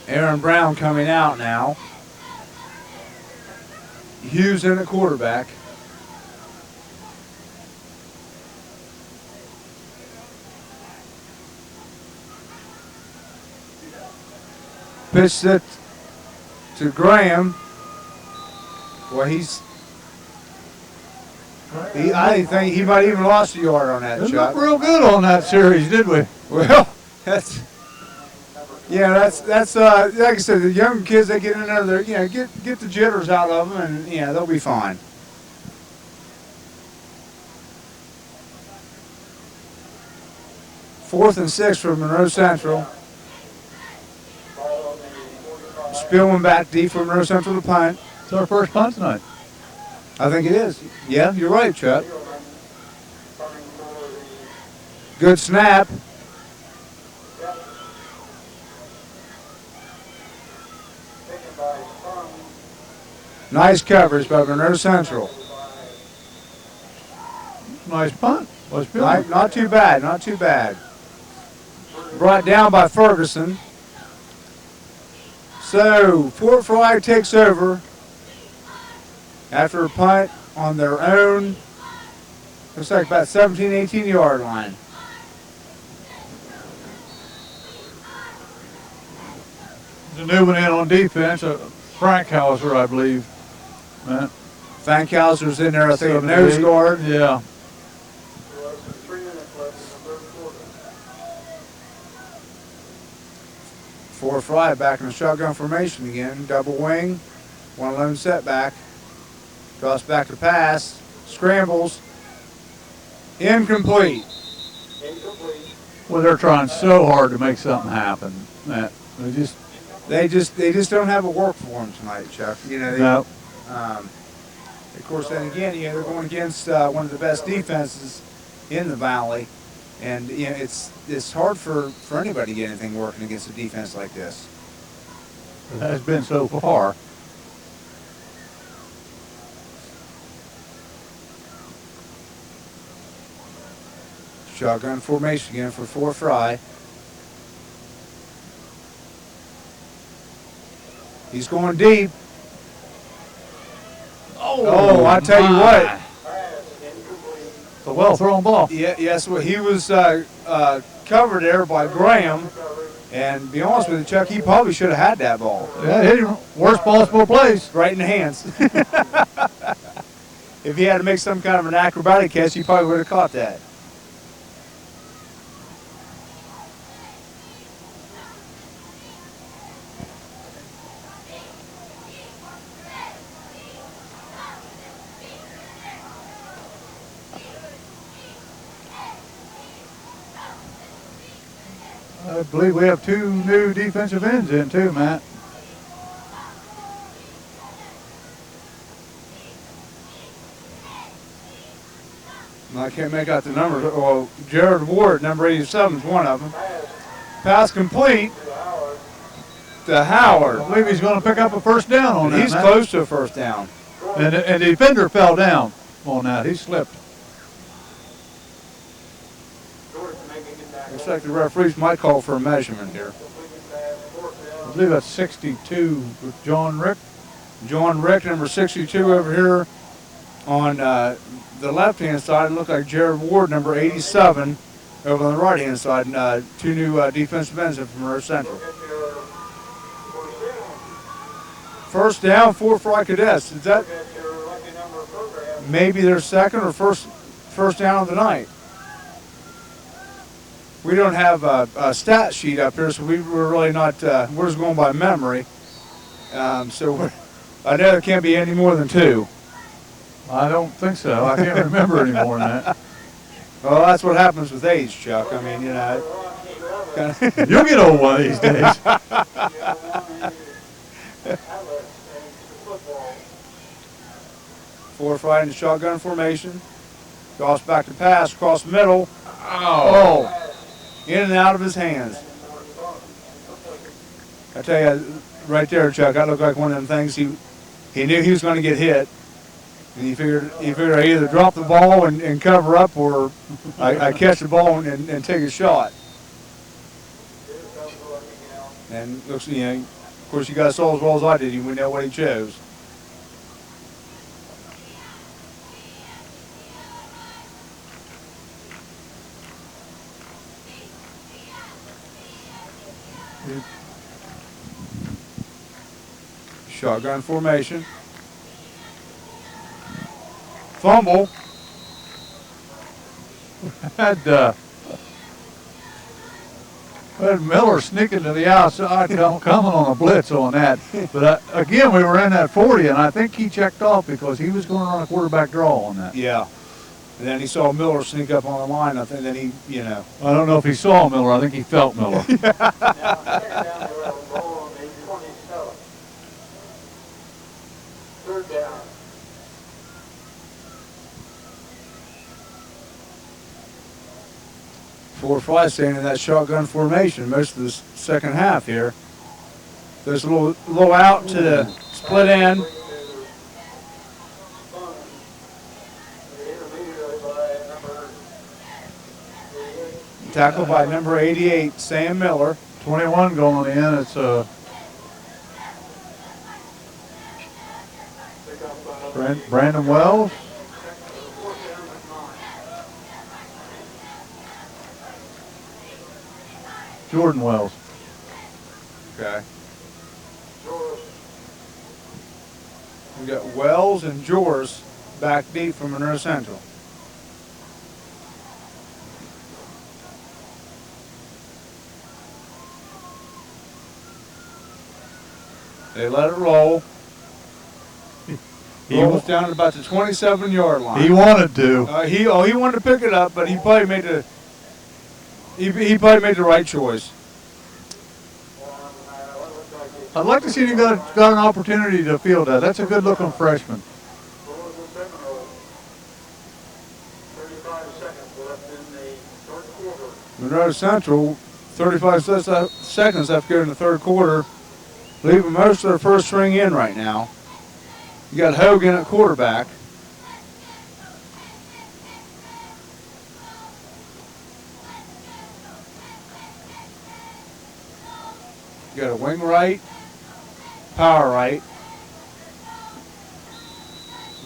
Aaron Brown coming out now. Hughes in at quarterback. Pitched it to Graham. Well, I think he might even lost a yard on that Didn't shot. look real good on that series, did we? Well, that's like I said, the young kids, they get in there, get the jitters out of them, and they'll be fine. Fourth and 6 for Monroe Central. Spilling back deep for Monroe Central to punt. It's our first punt tonight. I think it is. Yeah, you're right, Chuck. Good snap. Nice coverage by Monroe Central. Nice punt. Not too bad, not too bad. Brought down by Ferguson. So, Fort Frye takes over after a punt on their own, looks like about 17, 18 yard line. There's a new one in on defense, Frank Hauser, I believe. Matt. Frank Hauser's in there, I think, nose guard. Yeah. For Frye back in the shotgun formation again. Double wing. One lone setback. Drops back to pass. Scrambles. Incomplete. Well, they're trying so hard to make something happen. That They just don't have a work for them tonight, Chuck. You know. no. Of course, then again, they're going against one of the best defenses in the valley, and it's hard for anybody to get anything working against a defense like this. It has been so far. Shotgun formation again for Frye. He's going deep. Oh, I tell you what. It's a well-thrown ball. Yeah, yes, well, he was covered there by Graham, and to be honest with you, Chuck, he probably should have had that ball. Yeah, hit him worst possible place. Right in the hands. If he had to make some kind of an acrobatic catch, he probably would have caught that. I believe we have 2 new defensive ends in too, Matt. I can't make out the numbers. Well, Jared Ward, number 87, is one of them. Pass complete to Howard. I believe he's going to pick up a first down on that. He's Matt. close to a first down. And the defender fell down on that. He slipped. Looks like the referees might call for a measurement here. I believe that's 62 with John Rick. John Rick, number 62 over here on the left-hand side. It looked like Jared Ward, number 87, over on the right-hand side. 2 new defensive ends from Monroe Central. First down for Frye Cadets. Is that maybe their second or first down of the night? We don't have a stat sheet up here, so we're really not, we're just going by memory. So I know there can't be any more than 2. I don't think so. I can't remember any more than that. Well, that's what happens with age, Chuck. I mean, kinda You'll get old one of these days. For Frye in the shotgun formation. Drops back to pass, across the middle. Oh. In and out of his hands. I tell you, right there, Chuck, that looked like one of them things he knew he was going to get hit. And he figured I either drop the ball and cover up, or I catch the ball and take a shot. And looks, of course, you guys saw as well as I did. You would know what he chose. Shotgun formation. Fumble. Had Miller sneaking to the outside, coming on a blitz on that. But again, we were in that 40, and I think he checked off because he was going to run a quarterback draw on that. Yeah. And then he saw Miller sneak up on the line. I think then he, I don't know if he saw Miller. I think he felt Miller. Third down. For Frye staying in that shotgun formation most of the second half here. There's a little out to the split end. Tackled by number 88, Sam Miller. 21 going in. It's Brandon Wells. Jordan Wells. Okay. We got Wells and Jors back deep from Monroe Central. They let it roll. He Rolls down at about the 27-yard line. He wanted to. He wanted to pick it up, but he probably made he probably made the right choice. I'd like to see if he got an opportunity to field that. That's a good-looking freshman. 35 seconds left in the third quarter. Monroe Central, 35 seconds left to go in the third quarter, leaving most of their first string in right now. You got Hogan at quarterback. You got a wing right, power right.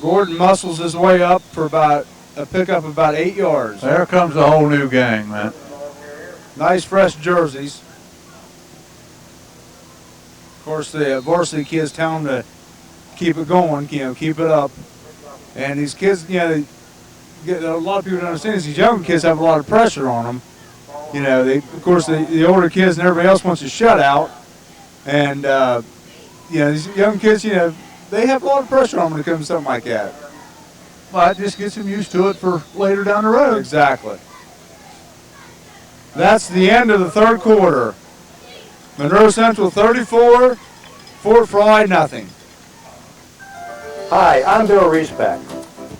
Gordon muscles his way up for about a pickup of about 8 yards. There comes a whole new gang, man. Nice fresh jerseys. Of course, the varsity kids tell them to keep it going, keep it up. And these kids, a lot of people don't understand is these young kids have a lot of pressure on them. Of course, the older kids and everybody else wants to shut out. And, these young kids, they have a lot of pressure on them when it comes to something like that. Well, it just gets them used to it for later down the road. Exactly. That's the end of the third quarter. Monroe Central 34, Fort Frye nothing. Hi, I'm Bill Respect.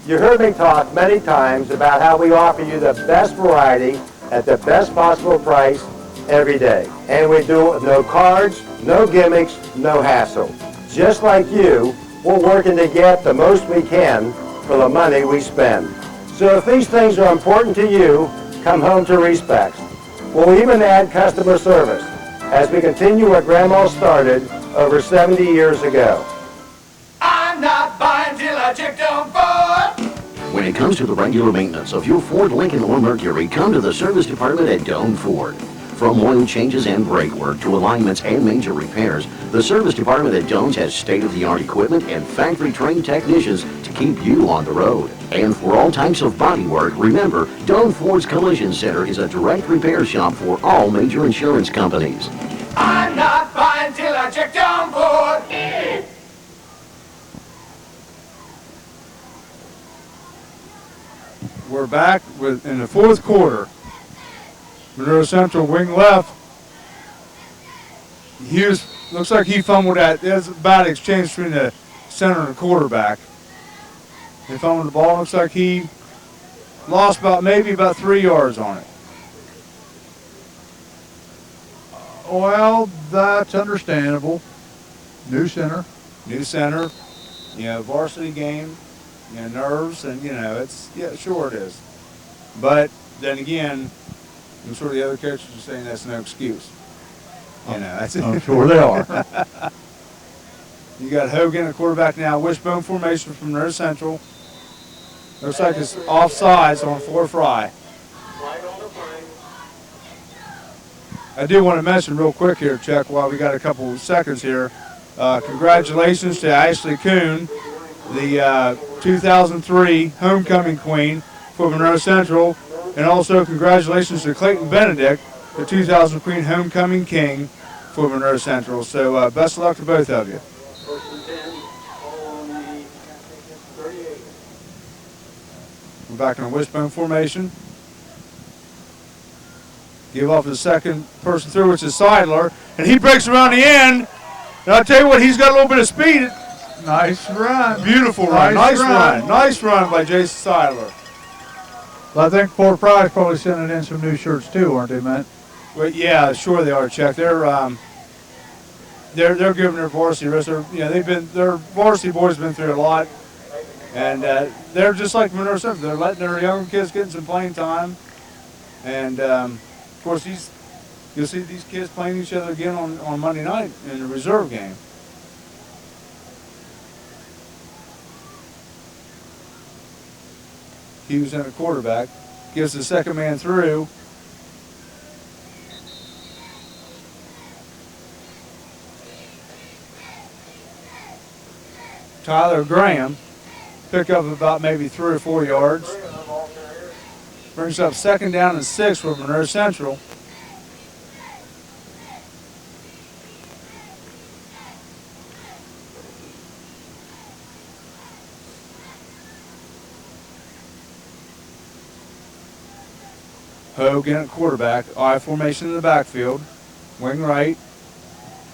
You heard me talk many times about how we offer you the best variety at the best possible price every day. And we do it with no cards, no gimmicks, no hassle. Just like you, we're working to get the most we can for the money we spend. So if these things are important to you, come home to Respect. We'll even add customer service as we continue what Grandma started over 70 years ago. I'm not buying till I check on Ford. When it comes to the regular maintenance of your Ford, Lincoln, or Mercury, come to the service department at Doane Ford. From oil changes and brake work to alignments and major repairs, the service department at Doane's has state-of-the-art equipment and factory-trained technicians to keep you on the road. And for all types of body work, remember, Doane Ford's Collision Center is a direct repair shop for all major insurance companies. I'm not buying till I check on Ford. We're back in the fourth quarter. Monroe Central wing left. Looks like he fumbled that. There's a bad exchange between the center and the quarterback. They fumbled the ball. Looks like he lost maybe about 3 yards on it. Well, that's understandable. New center. Varsity game, nerves, and sure it is. But then again, I'm sure the other coaches are saying that's no excuse. That's it. I'm sure they are. You got Hogan at quarterback now. Wishbone formation from Monroe Central. Looks like it's offsides on Fort Frye. I do want to mention real quick here, Chuck, while we got a couple seconds here. Congratulations to Ashley Kuhn, the 2003 homecoming queen for Monroe Central. And also congratulations to Clayton Benedict, the 2000 Queen Homecoming King for Monroe Central. So best of luck to both of you. We're back in a wishbone formation. Give off the second person through, which is Seidler. And he breaks around the end. And I'll tell you what, he's got a little bit of speed. Nice run. Beautiful run. Nice run. Nice run by Jason Seidler. Well, I think Fort Frye's probably sending in some new shirts too, aren't they, Matt? Well, yeah, sure they are, Chuck. They're giving their varsity rest. Their varsity boys been through a lot, and they're just like Monroe Central. They're letting their young kids get some playing time, and of course you'll see these kids playing each other again on Monday night in the reserve game. Hughes in a quarterback, gives the second man through. Tyler Graham, pick up about maybe 3 or 4 yards. Brings up second down and 6 for Monroe Central. Hogan at quarterback, I formation in the backfield, wing right,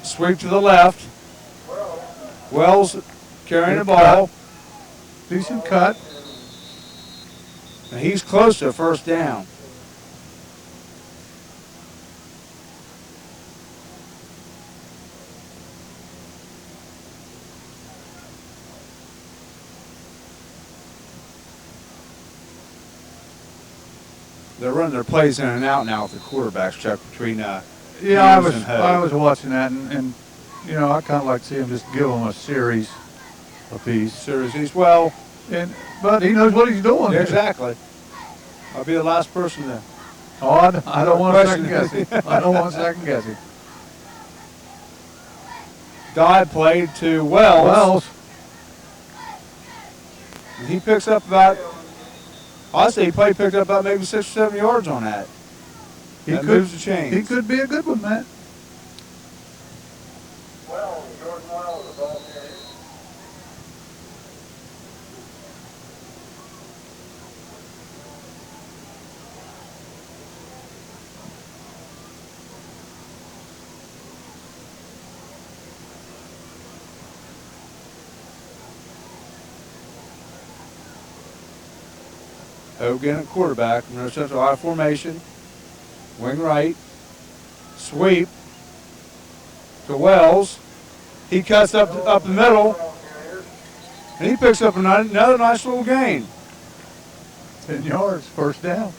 sweep to the left. Wells carrying the ball, Decent cut. and he's close to a first down. They're running their plays in and out now with the quarterbacks, Chuck, between Yeah, Hughes and Hogue. I was watching that, and you know, I kind of like to see him just give them a series apiece. Series. Well, But he knows what he's doing. exactly. I'll be the last person to. Oh, I don't want to Question. second guess him. I don't want to second guess him. Dye played to Wells. And he picks up about, I'd say he picked up about maybe 6 or 7 yards on that. That moves the chains. He could be a good one, Matt. Jordan Wells, the ball carrier. Hogan at quarterback, Monroe Central I formation, wing right, sweep to Wells. He cuts up the middle, and he picks up another nice little gain. 10 yards, first down.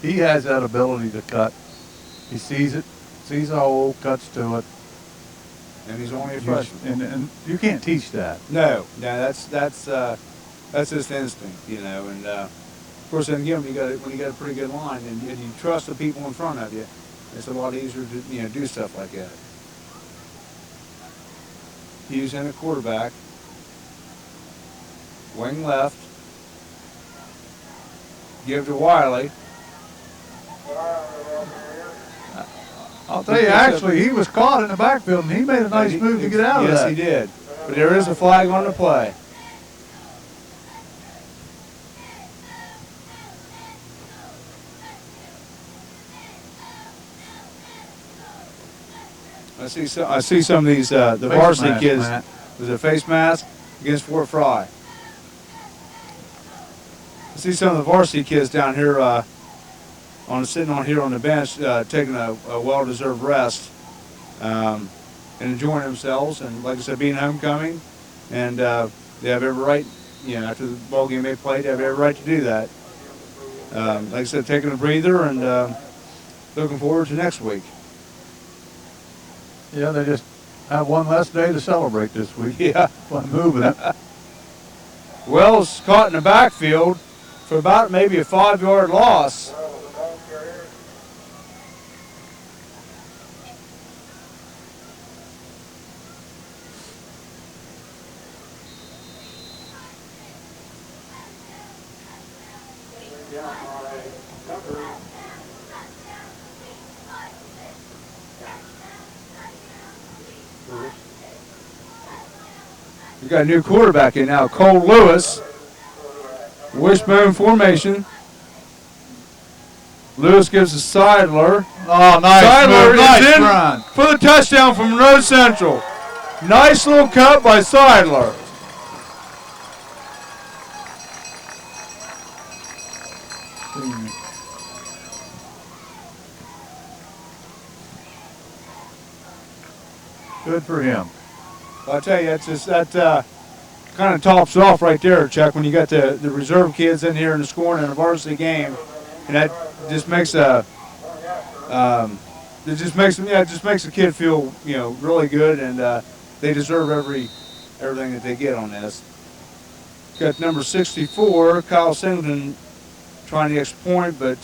He has that ability to cut. He sees it, sees a hole, cuts to it. And he's only a freshman. And you can't teach that. No, that's just instinct, you know. And of course, then again, when you got a pretty good line and you trust the people in front of you, it's a lot easier to do stuff like that. Hughes in at quarterback, wing left, give to Wiley. I'll tell you, actually, he was caught in the backfield, and he made a nice move to get out of that. Yes, he did. But there is a flag on the play. I see some of these the varsity mask, kids. Matt. Was it a face mask against Fort Frye? I see some of the varsity kids down here sitting on here on the bench, taking a well-deserved rest and enjoying themselves. And like I said, being homecoming, and they have every right. You know, after the ball game they played, they have every right to do that. Like I said, taking a breather and looking forward to next week. Yeah, they just have one less day to celebrate this week. Yeah. By moving it. Wells caught in the backfield for about maybe a 5-yard loss. We got a new quarterback in now, Cole Lewis. Wishbone formation. Lewis gives to Seidler. Oh, nice Seidler move, nice is in run. for the touchdown from Monroe Central. Nice little cut by Seidler. Good for him. I tell you, that kind of tops it off right there, Chuck. When you got the reserve kids in here and scoring in a varsity game, and that just makes the kid feel really good, and they deserve everything that they get on this. Got number 64, Kyle Singleton, trying the extra point, but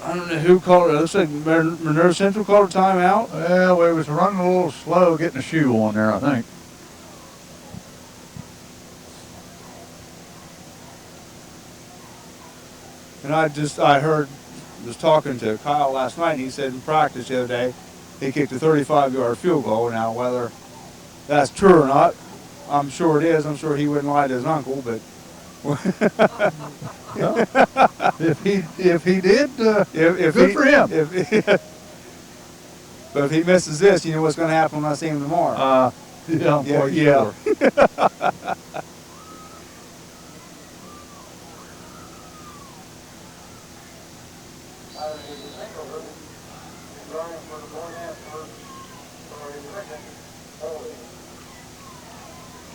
I don't know who called it. It looks like Monroe Central called a timeout. Well, we was running a little slow getting a shoe on there, I think. And was talking to Kyle last night, and he said in practice the other day, he kicked a 35-yard field goal. Now, whether that's true or not, I'm sure it is. I'm sure he wouldn't lie to his uncle, but If he did, if good he, for him. But if he misses this, you know what's going to happen when I see him tomorrow. Yeah, I'm Yeah, quite yeah. sure.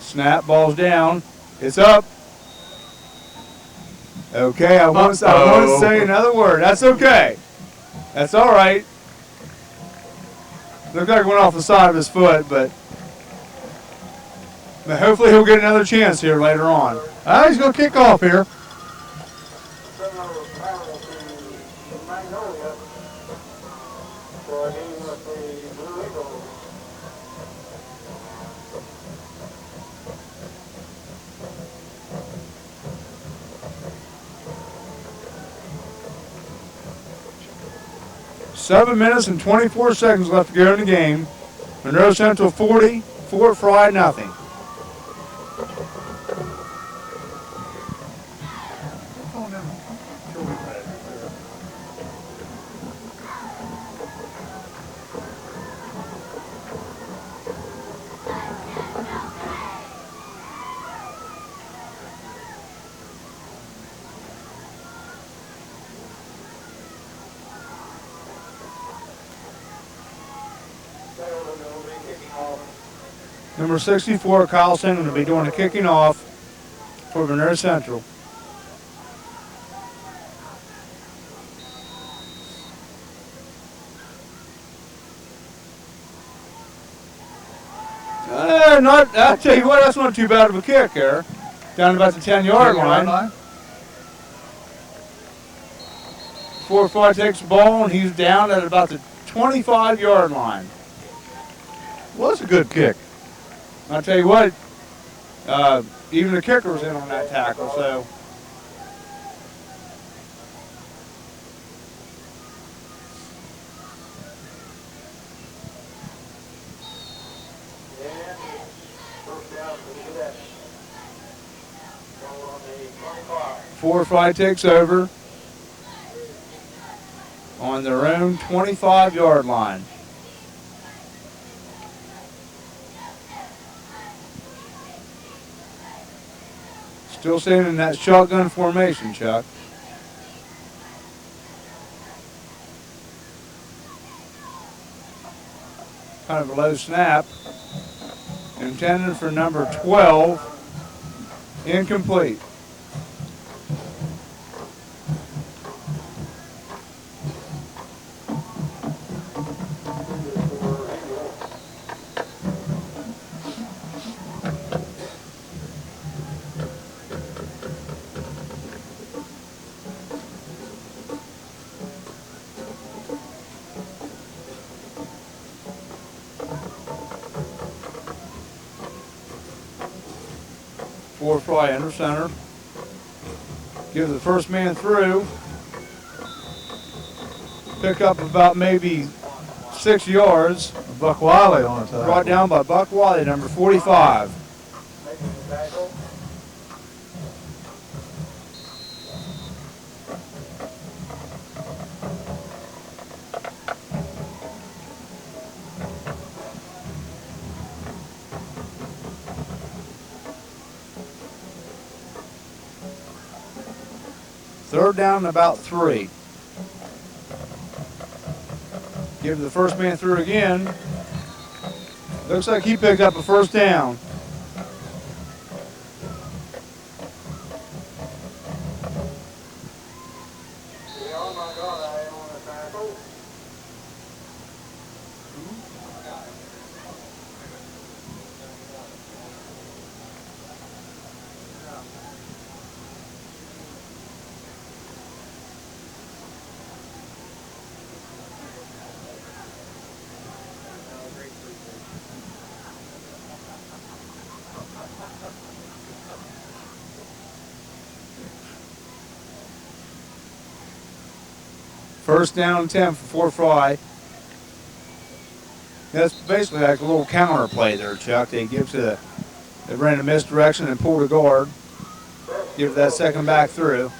Snap, ball's down. It's up. Okay, I won't say another word. That's okay. That's all right. Looked like it went off the side of his foot, but hopefully he'll get another chance here later on. He's going to kick off here. Seven minutes and 24 seconds left to go in the game. Monroe Central 40, Fort Frye nothing. Number 64, Kyle Singleton, will be doing the kicking off for Monroe Central. I'll tell you what, that's not too bad of a kick there. Down about the 10-yard line. Fort Frye takes the ball, and he's down at about the 25-yard line. Well, that's a good kick. I'll tell you what, even the kicker was in on that tackle, so. Fort Frye takes over on their own 25-yard line. Still staying in that shotgun formation, Chuck. Kind of a low snap. Intended for number 12. Incomplete. Fort Frye under center. Give the first man through. Pick up about maybe 6 yards. Buck Wiley on it. Brought down by Buck Wiley, number 45. Third down and about 3. Give the first man through again. Looks like he picked up a first down. First down and 10 for Fort Frye. That's basically like a little counter play there, Chuck. They give to They ran a misdirection and pulled a guard. Give that second back through.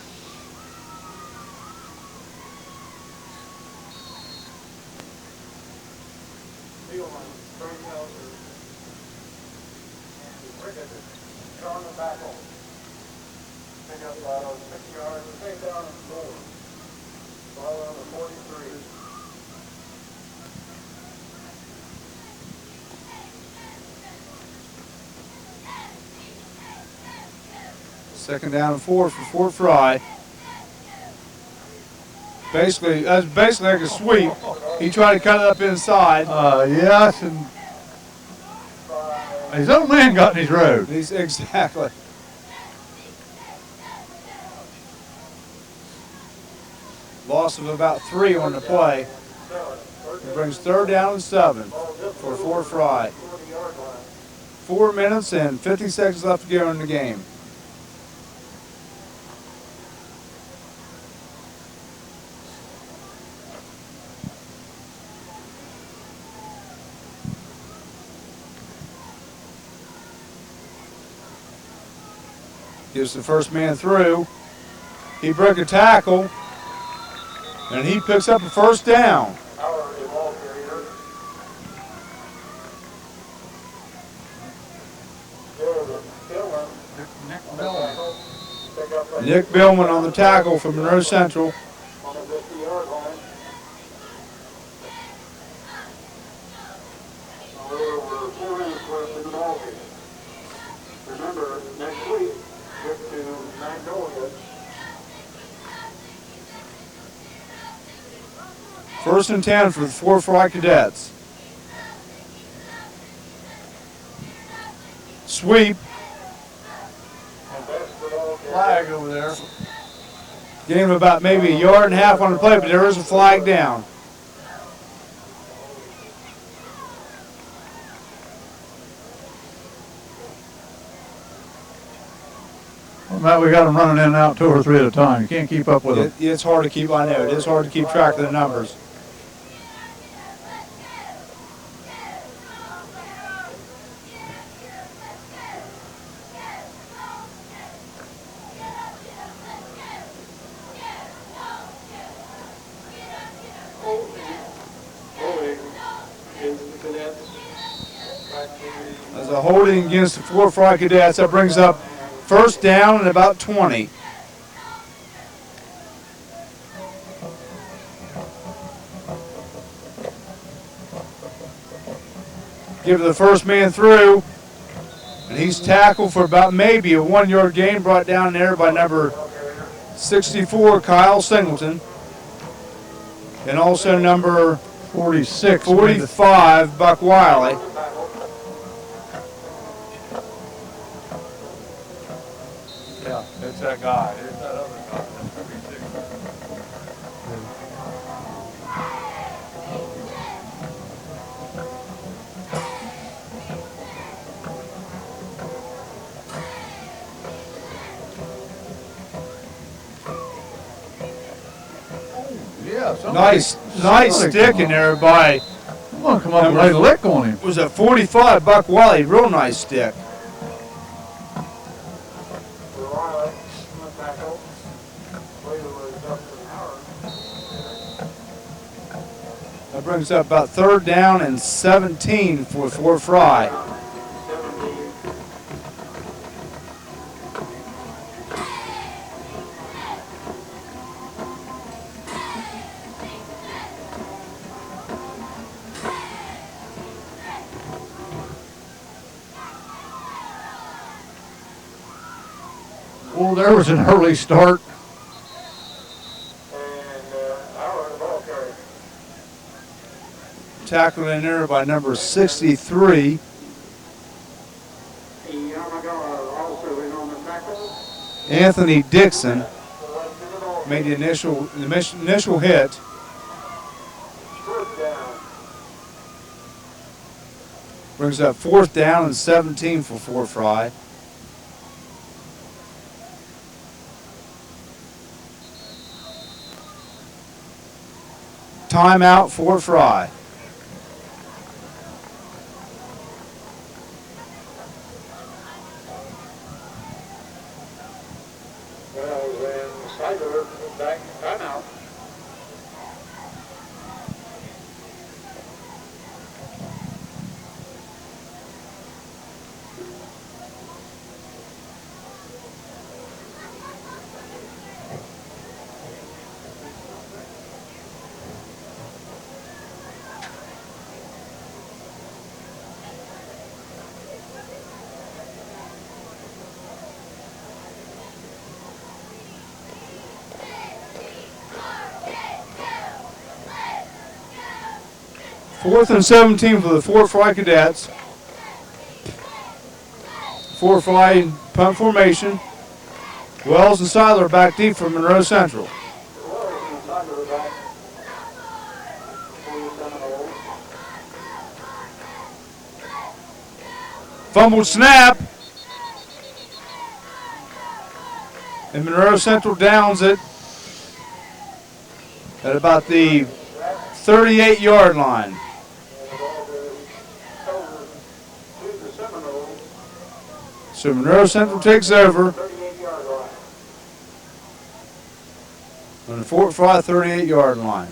Second down and 4 for Fort Frye. Basically, that's basically like a sweep. He tried to cut it up inside. Yes, and his own man got in his road. Exactly. Loss of about 3 on the play. It brings third down and 7 for Fort Frye. 4 minutes and 50 seconds left to go in the game. Gives the first man through. He broke a tackle, and he picks up a first down. Nick Billman on the tackle from Monroe Central. First and 10 for the Fort Frye Cadets. Sweep. Flag over there. Gain of about maybe a yard and a half on the play, but there is a flag down. Well, Matt, we got them running in and out 2 or 3 at a time. You can't keep up with them. It's hard to keep, I know, it is hard to keep track of the numbers. As a holding against the Fort Frye Cadets, that brings up first down and about 20. Give the first man through, and he's tackled for about maybe a 1-yard gain, brought down there by number 64, Kyle Singleton, and also number 45, Buck Wiley. Yeah, it's that guy. It's that other guy. Yeah, Nice stick in there by. I'm gonna come up and lay a lick on him. It was a 45, Buck Wiley, real nice stick. That brings up about third down and 17 for Fort Frye. Well, there was an early start. Tackled in there by number 63. Anthony Dixon made the initial hit. Brings up fourth down and 17 for Fort Frye. Timeout, Fort Frye. Timeout. Fourth and 17 for the Fort Frye Cadets. Fort Frye punt formation. Wells and Seiler back deep for Monroe Central. Fumbled snap. And Monroe Central downs it at about the 38-yard line. So Monroe Central takes over on the Fort Frye 38-yard line.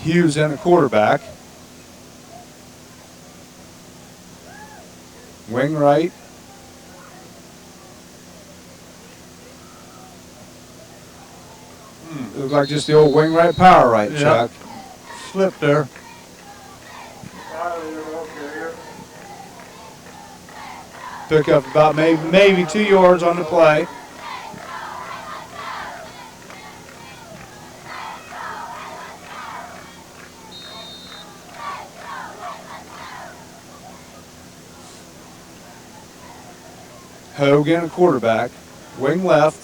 Hughes in the quarterback. Wing right. Looks like just the old wing right, power right, Yep. Chuck. Slipped there. Pick up about maybe 2 yards on the play. Hogan, a quarterback. Wing left.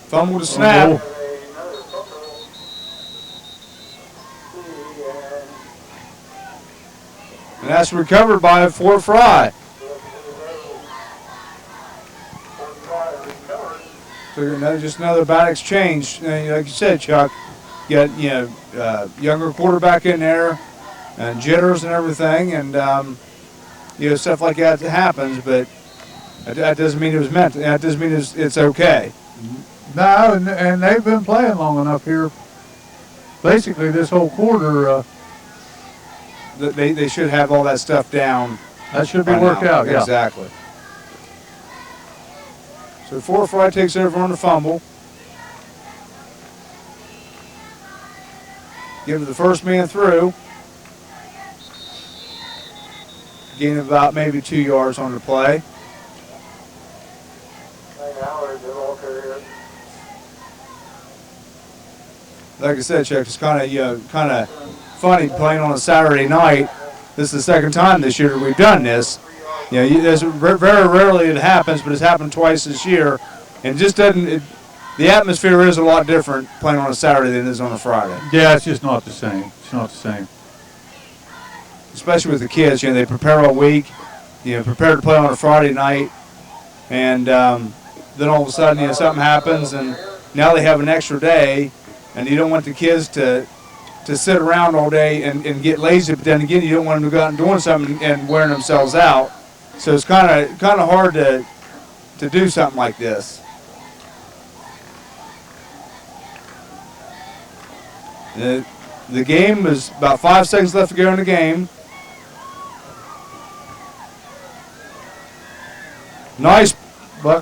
Fumble to snap. And that's recovered by Fort Frye. So just another bad exchange. And like you said, Chuck, you got younger quarterback in there, and jitters and everything, and stuff like that happens. But that doesn't mean it was meant. That doesn't mean it's okay. No, and they've been playing long enough here. Basically, this whole quarter. They should have all that stuff down. That should be worked out, yeah. Exactly. So Fort Frye takes over on the fumble. Give it the first man through. Gain about maybe 2 yards on the play. Like I said, Chuck, it's kind of funny playing on a Saturday night. This is the second time this year we've done this. Very rarely it happens, but it's happened twice this year, and just doesn't. The atmosphere is a lot different playing on a Saturday than it is on a Friday. Yeah, it's just not the same. It's not the same. Especially with the kids, they prepare all week, prepare to play on a Friday night, and then all of a sudden, something happens, and now they have an extra day, and you don't want the kids to sit around all day and get lazy, but then again, you don't want them to go out and doing something and wearing themselves out. So it's kind of hard to do something like this. The game is about 5 seconds left to go in the game. Nice play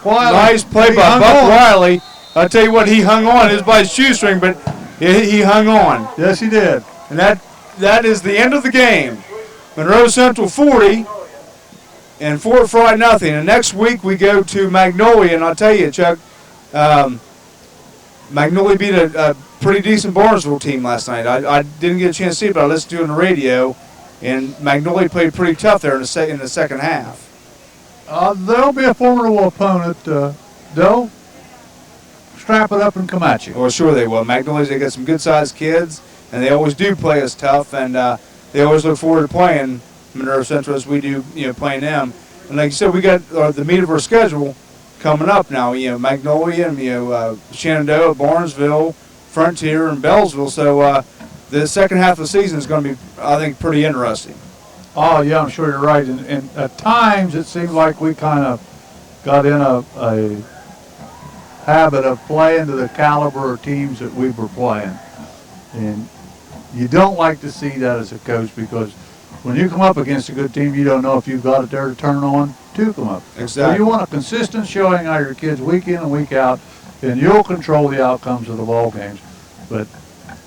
by Buck Wiley. I'll tell you what, he hung on. It was by his shoestring, but he hung on. Yes, he did. And that is the end of the game. Monroe Central 40 and Fort Frye nothing. And next week we go to Magnolia, and I'll tell you, Chuck, Magnolia beat a pretty decent Barnesville team last night. I didn't get a chance to see it, but I listened to it on the radio, and Magnolia played pretty tough there in the second half. They'll be a formidable opponent. They'll strap it up and come at you. Well, sure they will. Magnolia's, they got some good-sized kids, and they always do play us tough, and they always look forward to playing Monroe Central as we do, playing them. And like you said, we got the meat of our schedule coming up now. Magnolia and Shenandoah, Barnesville, Frontier, and Bellsville. So the second half of the season is going to be, I think, pretty interesting. Oh, yeah, I'm sure you're right. And at times it seemed like we kind of got in a habit of playing to the caliber of teams that we were playing. And you don't like to see that as a coach, because when you come up against a good team, you don't know if you've got it there to turn on to come up. Exactly. So you want a consistent showing out of your kids week in and week out, and you'll control the outcomes of the ball games. But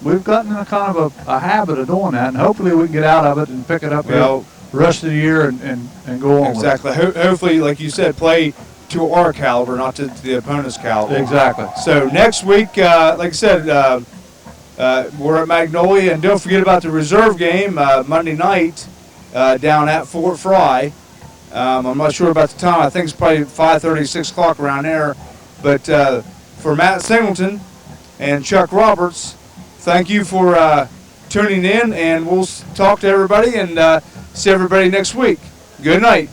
we've gotten in a kind of a habit of doing that, and hopefully we can get out of it and pick it up the rest of the year and go on. Exactly. With it. Hopefully, like you said, play to our caliber, not to the opponent's caliber. Exactly. So next week, like I said, we're at Magnolia, and don't forget about the reserve game Monday night down at Fort Frye. I'm not sure about the time. I think it's probably 5:30, 6 o'clock around there. But for Matt Singleton and Chuck Roberts, thank you for tuning in, and we'll talk to everybody and see everybody next week. Good night.